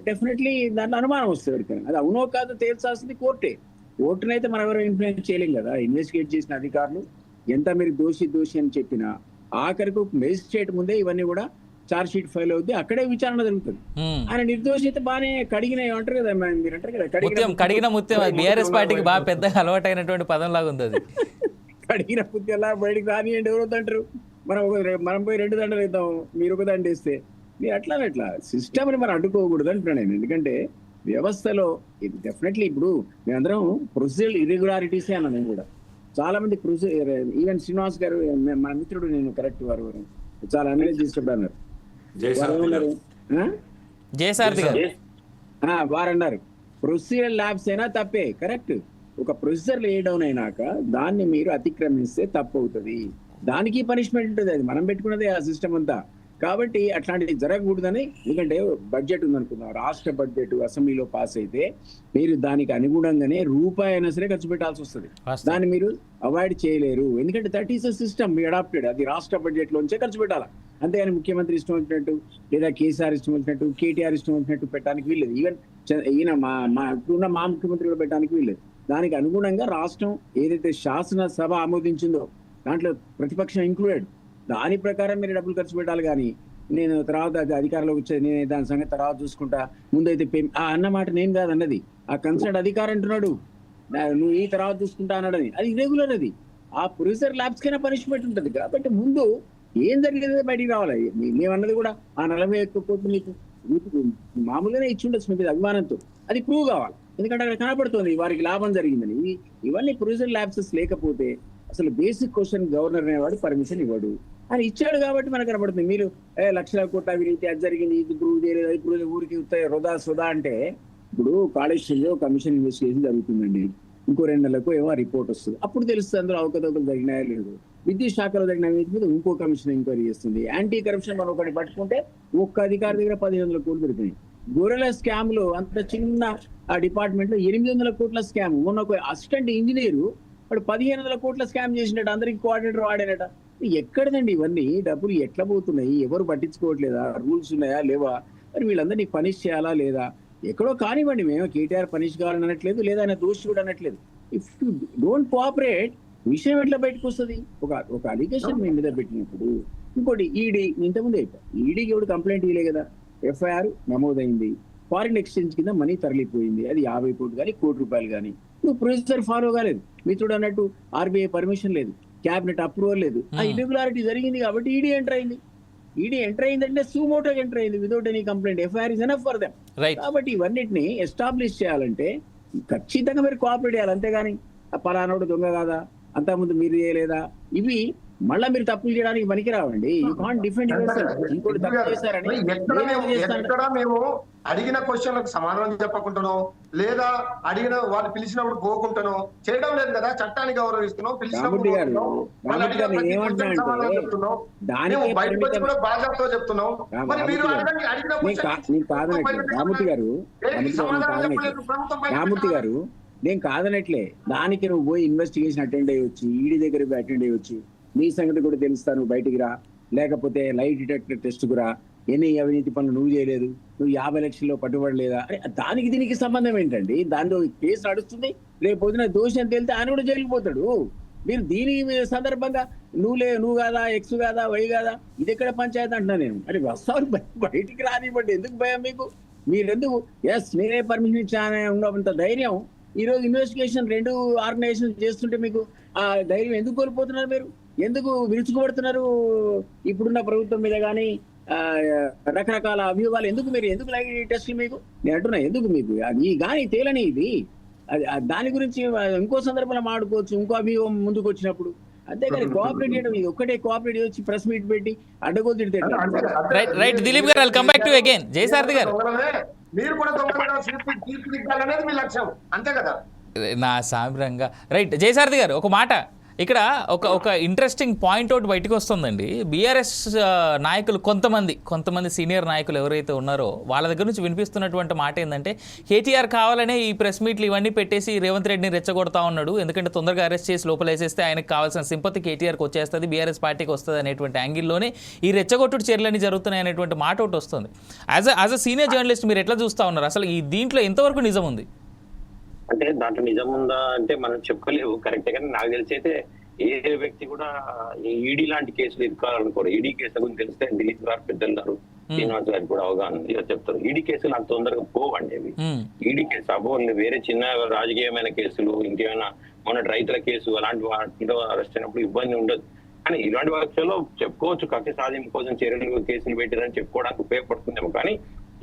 డెఫినెట్లీ దాంట్లో అనుమానం వస్తుంది ఎవరికైనా. అది అవునో కాదో తేల్చాల్సింది కోర్టే. కోర్టునైతే మనం ఎవరో ఇన్ఫ్లుయెన్స్ చేయలేం కదా. ఇన్వెస్టిగేట్ చేసిన అధికారులు ఎంత మీరు దోషి అని చెప్పినా ఆఖరికి మెజిస్ట్రేట్ ముందే ఇవన్నీ కూడా చార్జ్ షీట్ ఫైల్ అవుద్ది, అక్కడే విచారణ జరుగుతుంది. ఆయన నిర్దోషి అయితే బాగానే కడిగిన ఏమంటారు కదా, మీరు అంటారు కదా కడిగిన ముత్యం. బీఆర్ఎస్ పార్టీకి బాగా పెద్దగా అలవాటైనటువంటి పదం లాగా ఉంది అది. కడిగిన ముత్యంలా బయటకు రానియండి ఎవరో అంటారు. మనం పోయి 2 దండలు వేద్దాం, మీరు ఒక దండ వేస్తే మీరు అట్లా సిస్టమ్ ని మనం అడ్డుకోకూడదు అంటున్నాను నేను. ఎందుకంటే వ్యవస్థలో ఇది డెఫినెట్లీ ఇప్పుడు మేమందరం ప్రొసీజరల్ ఇర్రెగ్యులారిటీసే అన్నాను నేను కూడా. చాలా మంది ఈవెన్ శ్రీనివాస్ గారు మన మిత్రుడు, నేను కరెక్ట్ వారు చాలా అనలైజ్ చేసినప్పుడు అన్నారు. వారు అన్నారు ప్రొసీజరల్ ల్యాబ్స్ అయినా తప్పే. కరెక్ట్. ఒక ప్రొసీజర్ లే డౌన్ అయినాక దాన్ని మీరు అతిక్రమిస్తే తప్పు అవుతుంది, దానికి పనిష్మెంట్ ఉంటుంది. అది మనం పెట్టుకున్నదే ఆ సిస్టమ్ అంతా. కాబట్టి అట్లాంటివి జరగకూడదని. ఎందుకంటే బడ్జెట్ ఉందనుకుందాం, రాష్ట్ర బడ్జెట్ అసెంబ్లీలో పాస్ అయితే మీరు దానికి అనుగుణంగానే రూపాయి అయినా సరే ఖర్చు పెట్టాల్సి వస్తుంది. దాన్ని మీరు అవాయిడ్ చేయలేరు. ఎందుకంటే that is a system adapted. అది రాష్ట్ర బడ్జెట్ లోంచే ఖర్చు పెట్టాలి. అంతేగాని ముఖ్యమంత్రి ఇష్టం వచ్చినట్టు లేదా కేసీఆర్ ఇష్టం వచ్చినట్టు కేటీఆర్ ఇష్టం వచ్చినట్టు పెట్టడానికి వీల్లేదు. ఈవెన్ ఈయన ఇప్పుడున్న మా ముఖ్యమంత్రి కూడా పెట్టడానికి వీల్లేదు. దానికి అనుగుణంగా రాష్ట్రం ఏదైతే శాసనసభ ఆమోదించిందో దాంట్లో ప్రతిపక్షం ఇంక్లూడెడ్, దాని ప్రకారం మీరు డబ్బులు ఖర్చు పెట్టాలి. కానీ నేను తర్వాత అధికారంలోకి వచ్చేది నేను దాని సంగతి తర్వాత చూసుకుంటా, ముందైతే అన్న మాట నేను కాదు అన్నది, ఆ కన్సర్న్ అధికారి అంటున్నాడు నువ్వు ఈ తర్వాత చూసుకుంటా అన్నాడని. అది ఇర్రెగ్యులర్. అది ఆ ప్రొసీజర్ ల్యాబ్స్ కైనా పనిష్మెంట్ ఉంటుంది. కాబట్టి ముందు ఏం జరిగేది బయటికి రావాలి. మేమన్నది కూడా ఆ 41 కోట్లు మీకు మామూలుగానే ఇచ్చి ఉండొచ్చు మీ అభిమానంతో, అది ప్రూవ్ కావాలి. ఎందుకంటే అక్కడ కనపడుతుంది వారికి లాభం జరిగిందని. ఇవన్నీ ప్రొసీజర్ ల్యాబ్సెస్ లేకపోతే అసలు బేసిక్ క్వశ్చన్ గవర్నర్ అనేవాడు పర్మిషన్ ఇవ్వడు. ఆయన ఇచ్చాడు కాబట్టి మనకు కనపడుతుంది. మీరు 1,00,000 కోట్ల అవినీతి అది జరిగింది, ఇది ప్రూవ్ చేయలేదు, ఇప్పుడు ఊరికి వృధా అంటే ఇప్పుడు కాళేశ్వరంలో కమిషన్ ఇన్వెస్టిగేషన్ జరుగుతుందండి. ఇంకో 2 నెలలకు ఏమో రిపోర్ట్ వస్తుంది, అప్పుడు తెలుస్తుంది అందులో అవకతవకలు జరిగినాయో లేదు. విద్యుత్ శాఖలో జరిగిన అవినీతి మీద ఇంకో కమిషన్ ఎంక్వైరీ చేస్తుంది. యాంటీ కరప్షన్ మనం ఒకటి పట్టుకుంటే ఒక్క అధికారి దగ్గర 1,500 కోట్లు దొరికినాయి. గొర్రెల స్కామ్ లో అంత చిన్న ఆ డిపార్ట్మెంట్ లో 800 కోట్ల స్కామ్. మొన్న ఒక అసిస్టెంట్ ఇంజనీరు వాడు 1,500 కోట్ల స్కామ్ చేసినట్టు, అందరికి కోఆర్డినేటర్ వాడేనట. ఎక్కడదండి ఇవన్నీ? డబ్బులు ఎట్లా పోతున్నాయి? ఎవరు పట్టించుకోవట్లేదా? రూల్స్ ఉన్నాయా లేవా? మరి వీళ్ళందరినీ పనిష్ చేయాలా లేదా? ఎక్కడో కానివ్వండి, మేము కేటీఆర్ పనిష్ కావాలని అనట్లేదు, లేదా ఆయన దోషి కూడా అనట్లేదు. ఇఫ్ యూ డోంట్ కోఆపరేట్ విషయం ఎట్లా బయటకు వస్తుంది? ఒక అలిగేషన్ మీ మీద పెట్టినప్పుడు. ఇంకోటి ఈడీ ఇంతకుముందే ఈడీకి ఎవడు కంప్లైంట్ ఇవ్వలే కదా, ఎఫ్ఐఆర్ నమోదైంది, ఫారిన్ ఎక్స్చేంజ్ కింద మనీ తరలిపోయింది, అది 50 కోట్లు కానీ 1 కోటి రూపాయలు కానీ. నువ్వు ప్రొసీజర్ ఫాలో కాలేదు, మిత్రుడు అన్నట్టు ఆర్బీఐ పర్మిషన్ లేదు, క్యాబినెట్ అప్రూవల్ లేదు. ఆ ఇర్రెగ్యులారిటీ జరిగింది కాబట్టి ఈడీ ఎంటర్ అయింది. ఈడీ ఎంటర్ అయిందంటే సుమోటోగా ఎంటర్ అయింది without any complaint. FIR is enough for them. కాబట్టి ఇవన్నిటిని ఎస్టాబ్లిష్ చేయాలంటే ఖచ్చితంగా మీరు కోఆపరేట్ చేయాలి. అంతేగాని పలానోడు దొంగ కాదా, అంతకుముందు మీరు చేయలేదా, ఇవి మళ్ళా మీరు తప్పులు చేయడానికి పనికి రావండి. You can't defend yourself. ఇంకోటి తప్పు చేశారని ఎక్కడ మేము అడిగిన క్వశ్చన్లకు సమాధానం చెప్పకుండానో లేదా అడిగిన వాళ్ళు పిలిచినప్పుడు పోకుండానో చేయడం లేదు కదా. చట్టాన్ని గౌరవిస్తున్నాం, పిలిచినప్పుడు బాధ్యతతో చెప్తున్నాం. రామూర్తి గారు నేను కాదనట్లే, దానికి నువ్వు పోయి ఇన్వెస్టిగేషన్ అటెండ్ అయ్యొచ్చు, ఈడీ దగ్గర అటెండ్ అయ్యొచ్చు, నీ సంగతి కూడా తెలుస్తాను, బయటికి రా, లేకపోతే లైట్ డిటెక్టర్ టెస్ట్కు రా, ఎన్ని అవినీతి పనులు నువ్వు చేయలేదు, నువ్వు 50 లక్షల్లో పట్టుబడలేదా, దానికి దీనికి సంబంధం ఏంటండి? దానిలో కేసు నడుస్తుంది, రేపు పొద్దున దోషి అని తేలితే ఆయన కూడా జైలుకి పోతాడు. మీరు దీని సందర్భంగా నువ్వు కాదా, ఎక్స్ కాదా, వై కాదా, ఇది ఎక్కడ పంచాయతీ అంటున్నా నేను. మరి వస్తావు బయటికి రానివ్వండి, ఎందుకు భయం మీకు? మీరెందుకు నేనే పర్మిషన్ ఇచ్చానే ఉన్నంత ధైర్యం ఈ రోజు ఇన్వెస్టిగేషన్ 2 ఆర్గనైజేషన్ చేస్తుంటే మీకు ఆ ధైర్యం ఎందుకు కోల్పోతున్నారు? మీరు ఎందుకు విరుచుకుపడుతున్నారు? ఇప్పుడున్న ప్రభుత్వం మీద కానీ రకరకాల అభియోగాలు ఎందుకు లైవ్ టెస్టులు మీకు? నేను అంటున్నా ఎందుకు మీకు ఈ కానీ తేలని ఇది దాని గురించి ఇంకో సందర్భంలో మాట్లాడుకోవచ్చు, ఇంకో అభియోగం ముందుకు వచ్చినప్పుడు. అంతేగాని కోఆపరేట్ చేయడం ఇది ఒక్కటే కోఆపరేట్ వచ్చి ప్రెస్ మీట్ పెట్టి అడ్డగోలు రైట్ దిలీప్ గారు, come back to again Jayasarathi గారు. మీరు కూడా తీర్పు దిద్దాలనేది మీ లక్ష్యం, అంతే కదా? నా సామిరంగా రైట్. జయసారథి గారు ఒక మాట, ఇక్కడ ఒక ఇంట్రెస్టింగ్ పాయింట్ అవుట్ బయటకు వస్తుందండి. బీఆర్ఎస్ నాయకులు కొంతమంది సీనియర్ నాయకులు ఎవరైతే ఉన్నారో వాళ్ళ దగ్గర నుంచి వినిపిస్తున్నటువంటి మాట ఏంటంటే, కేటీఆర్ కావాలనే ఈ ప్రెస్ మీట్లు ఇవన్నీ పెట్టేసి రేవంత్ రెడ్డిని రెచ్చగొడతా ఉన్నాడు, ఎందుకంటే తొందరగా అరెస్ట్ చేసి లోపలేసేస్తే ఆయనకు కావాల్సిన సింపతి కేటీఆర్కి వచ్చేస్తుంది, బీఆర్ఎస్ పార్టీకి వస్తుంది అనేటువంటి యాంగిల్లోనే ఈ రెచ్చగొట్టుడు చర్యలన్నీ జరుగుతున్నాయి అనేటువంటి మాట ఒకటి వస్తుంది. యాజ్ అ సీనియర్ జర్నలిస్ట్ మీరు ఎట్లా చూస్తూ ఉన్నారు? అసలు ఈ దీంట్లో ఎంతవరకు నిజం ఉంది? అంటే దాంట్లో నిజం ఉందా అంటే మనం చెప్పలేవు కరెక్టే, కానీ నాకు తెలిసి అయితే ఏ వ్యక్తి కూడా ఈడీ లాంటి కేసులు ఎదుర్కోవాలనుకోరు. ఈడీ కేసుల గురించి తెలిస్తే దిలీప్ గారు, పెద్దలు గారు, శ్రీనివాస్ గారికి కూడా అవగాహన ఉంది, చెప్తారు. ఈడీ కేసులు అంత తొందరగా పోవండి అవి. ఈడీ కేసు అపోవాలి, వేరే చిన్న రాజకీయమైన కేసులు, ఇంకేమైనా మొన్న రైతుల కేసు అలాంటి వాటిలో అరెస్ట్ అయినప్పుడు ఇబ్బంది ఉండదు. కానీ ఇలాంటి పక్షంలో చెప్పుకోవచ్చు కక్ష సాధింపు కోసం చర్యలు కేసులు పెట్టారని చెప్పుకోవడానికి ఉపయోగపడుతుందేమో. కానీ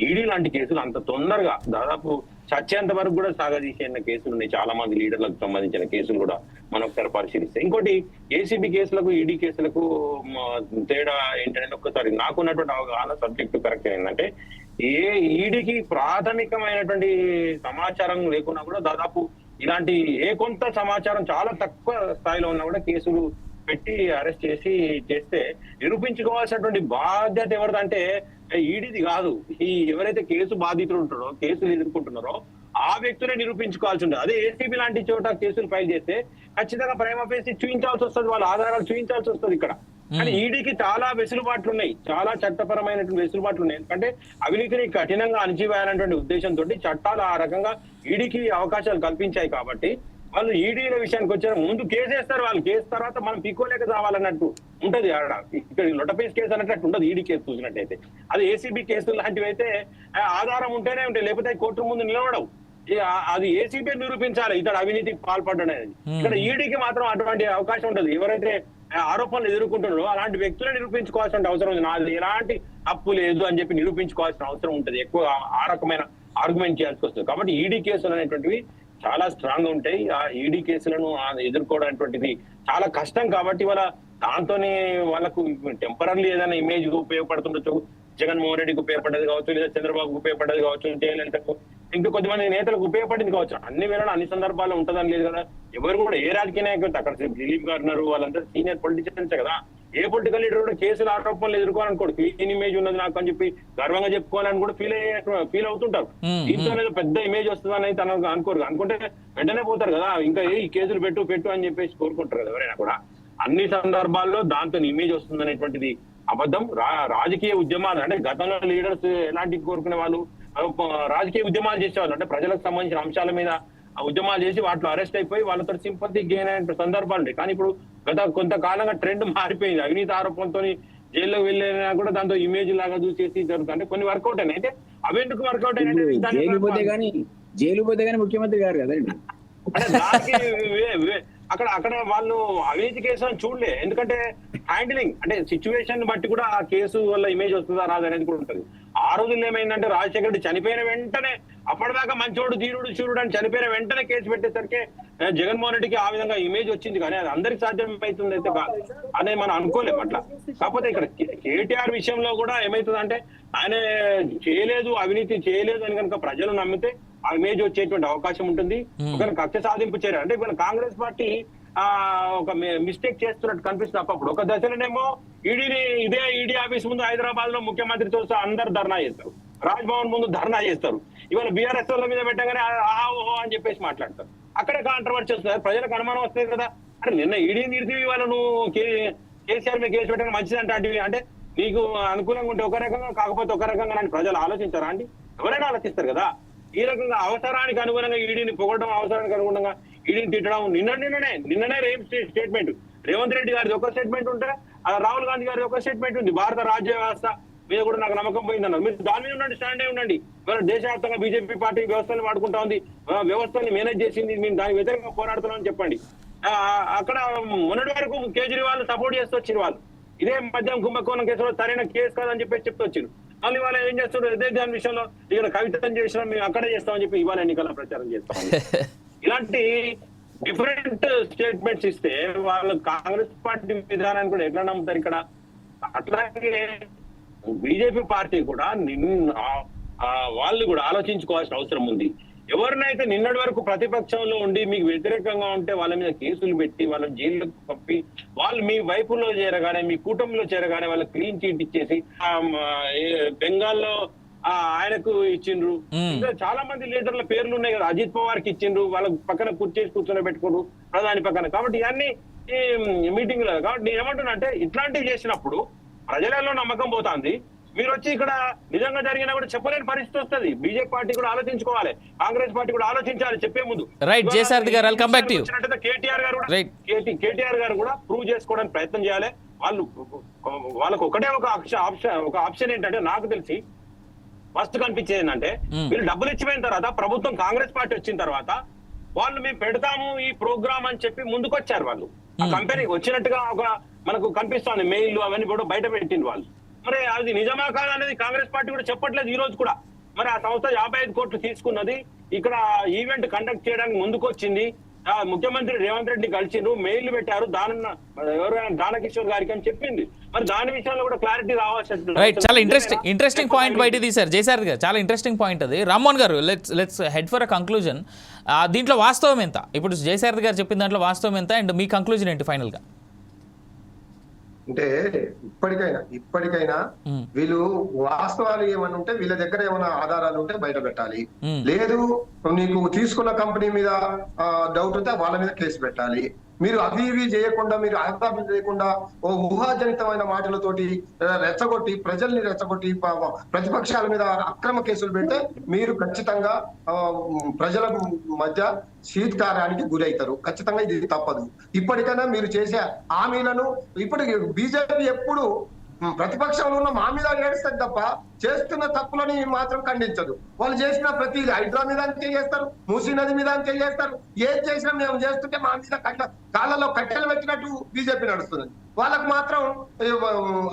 ఈడీ లాంటి కేసులు అంత తొందరగా దాదాపు చచ్చేంత వరకు కూడా సాగదీసిన కేసులు ఉన్నాయి. చాలా మంది లీడర్లకు సంబంధించిన కేసులు కూడా మనం ఒకసారి పరిశీలిస్తే. ఇంకోటి ఏసీబీ కేసులకు ఈడీ కేసులకు తేడా ఏంటనేది ఒక్కసారి నాకున్నటువంటి అవగాహన సబ్జెక్టు కరెక్ట్ ఏంటంటే, ఈడీకి ప్రాథమికమైనటువంటి సమాచారం లేకున్నా కూడా దాదాపు ఇలాంటి కొంత సమాచారం చాలా తక్కువ స్థాయిలో ఉన్నా కూడా కేసులు పెట్టి అరెస్ట్ చేస్తే నిరూపించుకోవాల్సినటువంటి బాధ్యత ఎవరిదంటే ఈడీది కాదు. ఎవరైతే కేసు బాధితులు ఉంటారో, కేసులు ఎదుర్కొంటున్నారో ఆ వ్యక్తులే నిరూపించుకోవాల్సి ఉంటుంది. అదే ఏసీబీ లాంటి చోట కేసులు ఫైల్ చేస్తే ఖచ్చితంగా ప్రైమా ఫేసి చూపించాల్సి వస్తుంది, వాళ్ళ ఆధారాలు చూపించాల్సి వస్తుంది ఇక్కడ. కానీ ఈడీకి చాలా వెసులుబాట్లు ఉన్నాయి, చాలా చట్టపరమైనటువంటి వెసులుబాట్లు ఉన్నాయి. ఎందుకంటే అవినీతిని కఠినంగా అణచివేయాలనేటువంటి ఉద్దేశంతో చట్టాలు ఆ రకంగా ఈడీకి అవకాశాలు కల్పించాయి. కాబట్టి వాళ్ళు ఈడీల విషయానికి వచ్చారు, ముందు కేసు వేస్తారు, వాళ్ళు కేసు తర్వాత మనం పీకోలేక రావాలన్నట్టు ఉంటది. ఇక్కడ లొటపేస్ కేసు అన్నట్టు ఉండదు ఈడీ కేసు చూసినట్టయితే. అది ఏసీబీ కేసులు లాంటివి అయితే ఆధారం ఉంటేనే ఉంటాయి, లేకపోతే కోర్టు ముందు నిలవడవు. అది ఏసీబీ నిరూపించాలి ఇతడు అవినీతికి పాల్పడ్డాడు అనేది. ఇక్కడ ఈడీకి మాత్రం అటువంటి అవకాశం ఉండదు. ఎవరైతే ఆరోపణలు ఎదుర్కొంటున్నారో అలాంటి వ్యక్తులను నిరూపించుకోవాల్సిన అవసరం ఉంది. నాది ఎలాంటి తప్పు లేదు అని చెప్పి నిరూపించుకోవాల్సిన అవసరం ఉంటుంది. ఎక్కువ ఆ రకమైన ఆర్గ్యుమెంట్ చేయాల్సి వస్తుంది. కాబట్టి ఈడీ కేసులు అనేటువంటివి చాలా స్ట్రాంగ్ గా ఉంటాయి. ఆ ఈడీ కేసులను ఎదుర్కోవడం చాలా కష్టం. కాబట్టి దాంతోనే వాళ్ళకు టెంపరీ ఏదైనా ఇమేజ్ ఉపయోగపడుతుండొచ్చు. జగన్మోహన్ రెడ్డికి ఉపయోగపడ్డది కావచ్చు, లేదా చంద్రబాబుకు ఉపయోగపడ్డది కావచ్చు, జయలలితకు, ఇంకా కొద్దిమంది నేతలకు ఉపయోగపడింది కావచ్చు. అన్ని వేళ అన్ని సందర్భాల్లో ఉంటుందని లేదు కదా. ఎవరు కూడా ఏ రాజకీయ నాయకులు, అక్కడ దిలీప్ గారు ఉన్నారు, వాళ్ళంతా సీనియర్ పొలిటీషియన్స్ కదా. ఏ పొలిటికల్ లీడర్ కూడా కేసులు ఆరోపణలు ఎదుర్కోవాలనుకోడు. క్లీన్ ఇమేజ్ ఉన్నది నాకు అని చెప్పి గర్వంగా చెప్పుకోవాలని కూడా ఫీల్ అవుతుంటారు. దీంతో పెద్ద ఇమేజ్ వస్తుందని అయితే అనుకోరు. అనుకుంటే వెంటనే పోతారు కదా, ఇంకా ఈ కేసులు పెట్టు అని చెప్పేసి కోరుకుంటారు కదా ఎవరైనా కూడా. అన్ని సందర్భాల్లో దాంతో ఇమేజ్ వస్తుంది అనేటువంటిది అబద్ధం. రాజకీయ ఉద్యమాలు అంటే గతంలో లీడర్స్ ఎలాంటి కోరుకునే వాళ్ళు, రాజకీయ ఉద్యమాలు చేసేవాళ్ళు, అంటే ప్రజలకు సంబంధించిన అంశాల మీద ఉద్యమాలు చేసి వాటిలో అరెస్ట్ అయిపోయి వాళ్ళతో సింపతి గెయిన్ అయిన సందర్భాలు ఉంటాయి. కానీ ఇప్పుడు కొంతకాలంగా ట్రెండ్ మారిపోయింది. అవినీతి ఆరోపణతో జైల్లోకి వెళ్ళినా కూడా దాంతో ఇమేజ్ లాగా చూసేసి జరుగుతుంది. అంటే కొన్ని వర్కౌట్ అయినాయి. అయితే అవెందుకు వర్కౌట్ అయినా జైలు పోతే గానీ ముఖ్యమంత్రి గారు కదండి. అంటే దానికి అక్కడ వాళ్ళు అవినీతి కేసులను చూడలే. ఎందుకంటే హ్యాండిలింగ్ అంటే సిచ్యువేషన్ బట్టి కూడా ఆ కేసు వల్ల ఇమేజ్ వస్తుందా రాదు అనేది కూడా ఉంటుంది. ఆ రోజుల్లో ఏమైందంటే రాజశేఖర రెడ్డి చనిపోయిన వెంటనే, అప్పటిదాకా మంచోడు ధీరుడు శూరుడు అని చనిపోయిన వెంటనే కేసు పెట్టేసరికి జగన్మోహన్ రెడ్డికి ఆ విధంగా ఇమేజ్ వచ్చింది. కానీ అది అందరికి సాధ్యమవుతుంది అయితే అనేది మనం అనుకోలేము అట్లా. కాకపోతే ఇక్కడ కేటీఆర్ విషయంలో కూడా ఏమవుతుందంటే ఆయన చేయలేదు, అవినీతి చేయలేదు అని కనుక ప్రజలు నమ్మితే ఆ ఇమేజ్ వచ్చేటువంటి అవకాశం ఉంటుంది. ఒక కక్ష సాధింపు చర్య అంటే ఇప్పుడు కాంగ్రెస్ పార్టీ ఒక మిస్టేక్ చేస్తున్నట్టు కనిపిస్తుంది అప్పుడు. ఒక దశలోనేమో ఇదే ఈడీ ఆఫీస్ ముందు హైదరాబాద్ లో ముఖ్యమంత్రితో అందరు ధర్నా చేస్తారు, రాజ్భవన్ ముందు ధర్నా చేస్తారు. ఇవాళ బీఆర్ఎస్ వాళ్ళ మీద పెట్టగానే ఓహో అని చెప్పేసి మాట్లాడతారు. అక్కడే కాంట్రవర్సీ వస్తుంది, ప్రజలకు అనుమానం వస్తుంది కదా. అంటే నిన్న ఈడీని తిరిగి వాళ్ళు నువ్వు కేసీఆర్ మీద కేసు పెట్టడం మంచిది అంటే నీకు అనుకూలంగా ఉంటే ఒక రకంగా, కాకపోతే ఒక రకంగా అని ప్రజలు ఆలోచించారా అండి? ఎవరైనా ఆలోచిస్తారు కదా. ఈ రకంగా అవసరానికి అనుగుణంగా ఈడీని పొగడడం, అవసరానికి అనుగుణంగా ఈడీని తిట్టడం. నిన్ననే రేపు స్టేట్మెంట్ రేవంత్ రెడ్డి గారిది ఒక స్టేట్మెంట్ ఉంటే, రాహుల్ గాంధీ గారి ఒక స్టేట్మెంట్ ఉంది. భారత రాజ్య వ్యవస్థ మీద కూడా నాకు నమ్మకం పోయిందన్నారు. మీరు దాని మీద ఉండండి, స్టాండ్ అయి ఉండండి. మరి దేశవ్యాప్తంగా బీజేపీ పార్టీ వ్యవస్థను వాడుకుంటా ఉంది, వ్యవస్థని మేనేజ్ చేసింది, మేము దానికి వ్యతిరేకంగా పోరాడుతున్నామని చెప్పండి. అక్కడ మొన్నటి వరకు కేజ్రీవాల్ సపోర్ట్ చేస్తూ వచ్చిన వాళ్ళు ఇదే మద్యం కుంభకోణం కేసులో సరైన కేసు కాదని చెప్పి చెప్తూ వచ్చింది. మళ్ళీ ఇవాళ ఏం చేస్తున్నారు, ఇదే దాని విషయంలో ఇక్కడ కవితం చేసినా మేము అక్కడే చేస్తామని చెప్పి ఇవాళ ఎన్నికల ప్రచారం చేస్తాం. ఇలాంటి డిఫరెంట్ స్టేట్మెంట్స్ ఇస్తే వాళ్ళు కాంగ్రెస్ పార్టీ విధానాన్ని కూడా ఎట్లా నమ్ముతారు ఇక్కడ? అట్లాగే బీజేపీ పార్టీ కూడా వాళ్ళు కూడా ఆలోచించుకోవాల్సిన అవసరం ఉంది. ఎవరినైతే నిన్నటి వరకు ప్రతిపక్షంలో ఉండి మీకు వ్యతిరేకంగా ఉంటే వాళ్ళ మీద కేసులు పెట్టి వాళ్ళని జైలుకు పంపి వాళ్ళు మీ వైపులో చేరగానే, మీ కూటమిలో చేరగానే వాళ్ళకి క్లీన్ చీట్ ఇచ్చేసి బెంగాల్లో ఆయనకు ఇచ్చిండ్రు. ఇంకా చాలా మంది లీడర్ల పేర్లు ఉన్నాయి కదా, అజిత్ పవార్ కి ఇచ్చిండ్రు, వాళ్ళ పక్కన కూర్చేసి కూర్చొని పెట్టుకోరు ప్రధాని పక్కన. కాబట్టి ఇవన్నీ మీటింగ్ లేదు. కాబట్టి నేను ఏమంటున్నా అంటే ఇట్లాంటివి చేసినప్పుడు ప్రజలలో నమ్మకం పోతుంది. మీరు వచ్చి ఇక్కడ నిజంగా జరిగినా కూడా చెప్పలేని పరిస్థితి వస్తుంది. బీజేపీ పార్టీ కూడా ఆలోచించుకోవాలి, కాంగ్రెస్ పార్టీ కూడా ఆలోచించాలి చెప్పే ముందు. రైట్ జయసారథి గారు, welcome back to you. KTR గారు కూడా ప్రూవ్ చేసుకోవడానికి ప్రయత్నం చేయాలి. వాళ్ళకు ఒకటే ఒక ఆప్షన్ ఏంటంటే నాకు తెలిసి ఫస్ట్ కనిపించేది ఏంటంటే వీళ్ళు డబ్బులు ఇచ్చిపోయిన తర్వాత ప్రభుత్వం కాంగ్రెస్ పార్టీ వచ్చిన తర్వాత వాళ్ళు మేము పెడతాము ఈ ప్రోగ్రామ్ అని చెప్పి ముందుకు వచ్చారు. వాళ్ళు ఆ కంపెనీ వచ్చినట్టుగా ఒక మనకు కనిపిస్తుంది, మెయిల్ అవన్నీ కూడా బయట పెట్టింది వాళ్ళు. మరి అది నిజమా కాదా అనేది కాంగ్రెస్ పార్టీ కూడా చెప్పట్లేదు ఈ రోజు కూడా. మరి ఆ సంస్థ 55 కోట్లు తీసుకున్నది, ఇక్కడ ఈవెంట్ కండక్ట్ చేయడానికి ముందుకు వచ్చింది. ముఖ్యమంత్రి రేవంత్ రెడ్డి కలిసిండ్రు, మెయిల్ పెట్టారు ఎవరైనా దానకిషోర్ గారికి అని చెప్పింది. మరి దాని విషయంలో కూడా క్లారిటీ రావాల్సి. రైట్, చాలా ఇంట్రెస్టింగ్ పాయింట్ బయట తీశారు జయసారథి గారు, చాలా ఇంట్రెస్టింగ్ పాయింట్ అది. రామ్మోహన్ గారు, let's head for a conclusion. దీంట్లో వాస్తవం ఎంత? ఇప్పుడు జయసారథి గారు చెప్పిన దాంట్లో వాస్తవం ఎంత, అండ్ మీ కంక్లూజన్ ఏంటి ఫైనల్ గా? అంటే ఇప్పటికైనా వీళ్ళు వాస్తవాలు ఏమన్నా ఉంటే వీళ్ళ దగ్గర ఏమైనా ఆధారాలు ఉంటే బయట పెట్టాలి. లేదు నీకు తీసుకున్న కంపెనీ మీద డౌట్ ఉంటే వాళ్ళ మీద కేసు పెట్టాలి. మీరు అవి ఇవి చేయకుండా, మీరు ఆదాపం చేయకుండా ఓ ఊహాజనితమైన మాటలతోటి రెచ్చగొట్టి, ప్రజల్ని రెచ్చగొట్టి ప్రతిపక్షాల మీద అక్రమ కేసులు పెడితే మీరు ఖచ్చితంగా ప్రజల మధ్య శీతకారానికి గురవుతారు. ఖచ్చితంగా ఇది తప్పదు. ఇప్పటికైనా మీరు చేసే హామీలను, ఇప్పుడు బీజేపీ ఎప్పుడు ప్రతిపక్షంలో ఉన్న మా మీద ఏడుస్తుంది తప్ప చేస్తున్న తప్పులని మాత్రం ఖండించదు. వాళ్ళు చేసిన ప్రతి హైడ్రా మీద చేస్తారు, మూసీ నది మీద చేస్తారు. ఏం చేసినా మేము చేస్తుంటే మా మీద కాళ్ళలో కట్టెలు పెట్టినట్టు బీజేపీ నడుస్తుంది. వాళ్ళకు మాత్రం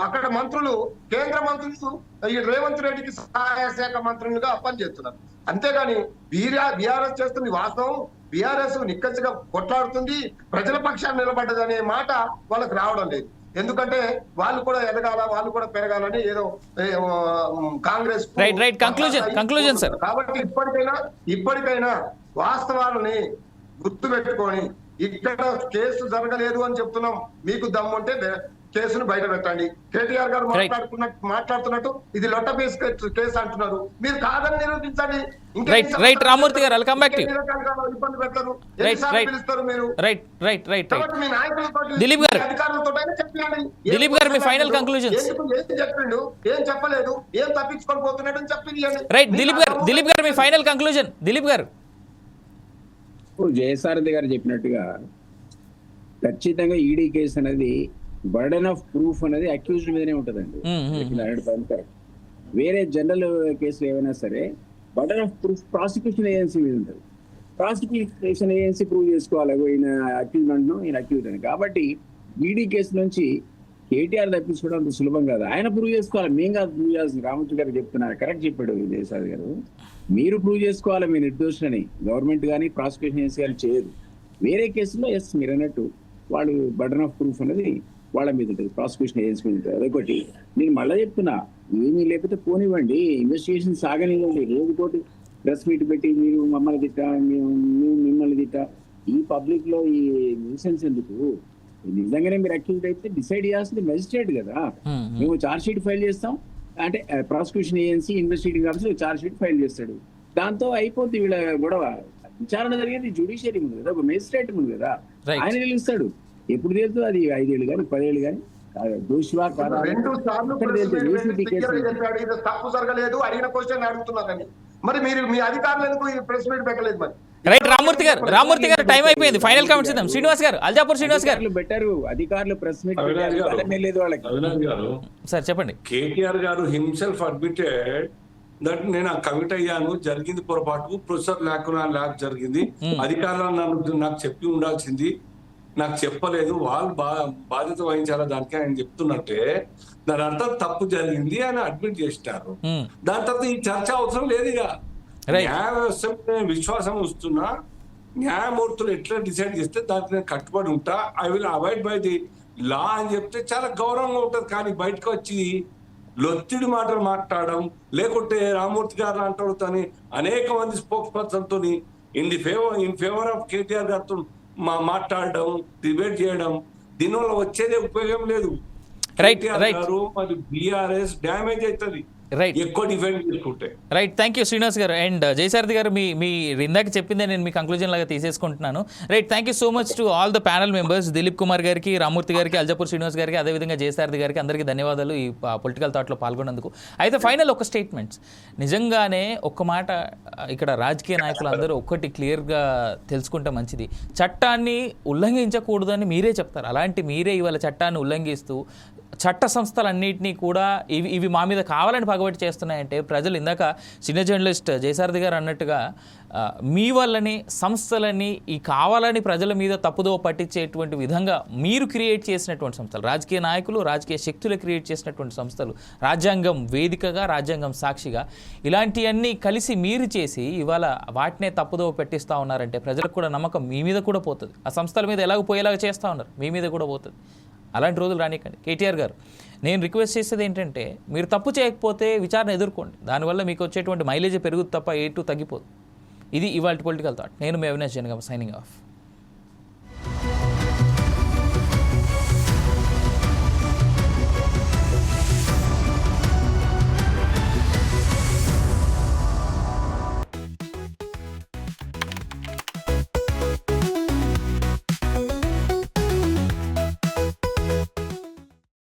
అక్కడ మంత్రులు, కేంద్ర మంత్రులు ఈ రేవంత్ రెడ్డికి సహాయ శాఖ మంత్రులుగా పనిచేస్తున్నారు. అంతేగాని బీఆర్ఎస్ చేస్తుంది వాస్తవం. బీఆర్ఎస్ నిక్కచ్చిగా కొట్లాడుతుంది, ప్రజల పక్షాన్ని నిలబడ్డదనే మాట వాళ్ళకి రావడం లేదు. ఎందుకంటే వాళ్ళు కూడా ఎదగాల, వాళ్ళు కూడా పెరగాలని ఏదో కాంగ్రెస్. Conclusion sir. కాబట్టి ఇప్పటికైనా వాస్తవాలని గుర్తు పెట్టుకొని, ఇక్కడ కేసు జరగలేదు అని చెప్తున్నాం, మీకు దమ్ముంటే కేసును బయట పెట్టండి. కేటీఆర్ గారు మాట్లాడుతున్నట్టు ఇది లొట్ట కేసు అంటున్నారు, మీరు కాదని నిరూపించండి. రైట్ రామూర్తి గారు, వెల్కమ్ బ్యాక్ టు యు. ఇబ్బంది పెడతారు, పిలుస్తారు మీరు. రైట్ మీ నాయకులతో, దిలీప్ గారు, అధికారులతో చెప్పండి. దిలీప్ గారు మీ ఫైనల్ కంక్లూజన్స్. ఏం చెప్పిండు, ఏం చెప్పలేదు, ఏం తప్పించుకొని పోతున్నాడు అని చెప్పింది. రైట్, దిలీప్ గారు మీ ఫైనల్ కంక్లూజన్. దిలీప్ గారు, జయసారథి గారు చెప్పినట్టుగా ఖచ్చితంగా ఈడీ కేసు అనేది బర్డెన్ ఆఫ్ ప్రూఫ్ అనేది అక్యూజ్డ్ మీదనే ఉంటుందండి. కరెక్ట్. వేరే జనరల్ కేసులు ఏమైనా సరే burden of proof prosecution agency మీద ఉంటుంది. ప్రాసిక్యూషన్ ఏజెన్సీ ప్రూవ్ చేసుకోవాలి ఈయన అక్యూజ్మెంట్, ఈయన అక్యూజ్ అని. కాబట్టి ఈడీ కేసు నుంచి కేటీఆర్ తప్పించుకోవడం అంత సులభం కాదు. ఆయన ప్రూవ్ చేసుకోవాలి, మేము కాదు ప్రూవ్ చేయాల్సింది. రామచంద్ర గారు చెప్తున్నారు, కరెక్ట్ చెప్పాడు జయసారథి గారు. మీరు ప్రూవ్ చేసుకోవాలి మీ నిర్దోషులని. గవర్నమెంట్ కానీ ప్రాసిక్యూషన్ ఏజెన్సీ కానీ చేయదు. వేరే కేసులో ఎస్ మీరు అన్నట్టు వాళ్ళు బర్డెన్ ఆఫ్ ప్రూఫ్ అనేది వాళ్ళ మీద ఉంటుంది, ప్రాసిక్యూషన్ ఏజెన్సీ మీద ఉంటుంది. అదొకటి. నేను మళ్ళీ చెప్తున్నా, ఏమీ లేకపోతే పోనివ్వండి, ఇన్వెస్టిగేషన్ సాగనివ్వండి. రోజుకోటి ప్రెస్ మీట్ పెట్టి మీరు మమ్మల్ని తిట్టా, మేము మిమ్మల్ని తిట్టా, ఈ పబ్లిక్ లో ఈ న్యూసెన్స్ ఎందుకు? నిజంగానే మీరు అక్యూజ్డ్ అయితే డిసైడ్ చేయాల్సింది మెజిస్ట్రేట్ కదా. మేము ఛార్జ్ షీట్ ఫైల్ చేస్తాం అంటే prosecution agency investigating officer charge sheet file చేస్తాడు, దాంతో అయిపోతుంది వీళ్ళ గొడవ. విచారణ జరిగేది జ్యుడిషియరీ ముందు కదా, ఒక మెజిస్ట్రేట్ ముందు కదా, ఆయన తెలుస్తాడు. ఎప్పుడు తెలుసు అది 5 ఏళ్ళు కానీ 10 ఏళ్ళు కానీ. తప్పు జరగలేదు, అడిగిన క్వశ్చన్ అడుగుతున్నారని. మరి మీరు మీ అధికారులు ఎందుకు ప్రెస్ మీట్ పెట్టలేదు? మరి రైట్ రామ్మూర్తి గారు టైం అయిపోయింది. ఫైనల్ కామెంట్స్ ఇద్దాం. శ్రీనివాస్ గారు, అల్జాపూర్ శ్రీనివాస్ గారు బెటరు, అధికారులు ప్రెస్ మీట్ అవినాష్ గారు, లేదు వాళ్ళకి. అవినాష్ గారు, సార్ చెప్పండి. కేటీఆర్ గారు హిమ్సెల్ఫ్ అడ్మిటెడ్ దట్ నేను కమిట్ అయ్యాను, జరిగింది పొరపాటు, ప్రొఫెసర్ లేకుండా ల్యాబ్ జరిగింది, అధికారులు నాకు చెప్పి ఉండాల్సింది, నాకు చెప్పలేదు, వాళ్ళు బాధ్యత వహించాలా దానికి ఆయన చెప్తున్నట్టే దాని అర్థం తప్పు జరిగింది అని అడ్మిట్ చేసినారు. దాని తర్వాత ఈ చర్చ అవసరం లేదు. ఇక న్యాయ వ్యవస్థ విశ్వాసం వస్తున్నా, న్యాయమూర్తులు ఎట్లా డిసైడ్ చేస్తే దానికి నేను కట్టుబడి ఉంటా, I will avoid by the law అని చెప్తే చాలా గౌరవంగా ఉంటుంది. కానీ బయటకు వచ్చి లొత్తిడి మాటలు మాట్లాడడం, లేకుంటే రామూర్తి గారు అంటాడుతోని అనేక మంది స్పోక్స్ పర్సన్ తోని ఇన్ ఫేవర్ ఆఫ్ కేటీఆర్ గారితో మాట్లాడడం, డిబేట్ చేయడం, దీనివల్ల వచ్చేదే ఉపయోగం లేదు. గారు మరి బీఆర్ఎస్ డ్యామేజ్ అవుతుంది ఎక్కువ డిఫెండ్ చేసుకుంటే. రైట్, థ్యాంక్ యూ శ్రీనివాస్ గారు. అండ్ జయసారథి గారు, మీ ఇందాక చెప్పిందే నేను మీ కంక్లూజన్ లాగా తీసేసుకుంటున్నాను. Right, thank you so much to all the panel members, Dilip Kumar గారికి, రామూర్తి గారికి, అల్జాపూర్ శ్రీనివాస్ గారికి, అదేవిధంగా జయసారథి గారికి, అందరికీ ధన్యవాదాలు ఈ పొలిటికల్ థాట్లో పాల్గొన్నందుకు. అయితే ఫైనల్ ఒక స్టేట్మెంట్స్, నిజంగానే ఒక్క మాట ఇక్కడ రాజకీయ నాయకులు అందరూ ఒక్కటి క్లియర్గా తెలుసుకుంటే మంచిది. చట్టాన్ని ఉల్లంఘించకూడదని మీరే చెప్తారు, అలాంటి మీరే ఇవాళ చట్టాన్ని ఉల్లంఘిస్తూ చట్ట సంస్థలన్నింటినీ కూడా ఇవి మా మీద కావాలని పగబట్టి చేస్తున్నాయంటే ప్రజలు, ఇందాక సీనియర్ జర్నలిస్ట్ జయసారథి గారు అన్నట్టుగా మీ వల్లని సంస్థలని ఈ కావాలని ప్రజల మీద తప్పుదో పట్టించేటువంటి విధంగా మీరు క్రియేట్ చేసినటువంటి సంస్థలు, రాజకీయ నాయకులు, రాజకీయ శక్తులు క్రియేట్ చేసినటువంటి సంస్థలు, రాజ్యాంగం వేదికగా, రాజ్యాంగం సాక్షిగా ఇలాంటివన్నీ కలిసి మీరు చేసి ఇవాళ వాటినే తప్పుదో పెట్టిస్తూ ఉన్నారంటే ప్రజలకు కూడా నమ్మకం మీ మీద కూడా పోతుంది. ఆ సంస్థల మీద ఎలాగ పోయేలాగా చేస్తూ ఉన్నారు, మీ మీద కూడా పోతుంది. అలాంటి రోజులు రానికండి. కేటీఆర్ గారు, నేను రిక్వెస్ట్ చేసేది ఏంటంటే మీరు తప్పు చేయకపోతే విచారణ ఎదుర్కోండి, దానివల్ల మీకు వచ్చేటువంటి మైలేజ్ పెరుగుతుంది తప్ప తగ్గిపోదు. ఇది ఇవాళ పొలిటికల్ థాట్. నేను మీ అవినాష్ జనగామ, సైనింగ్ ఆఫ్.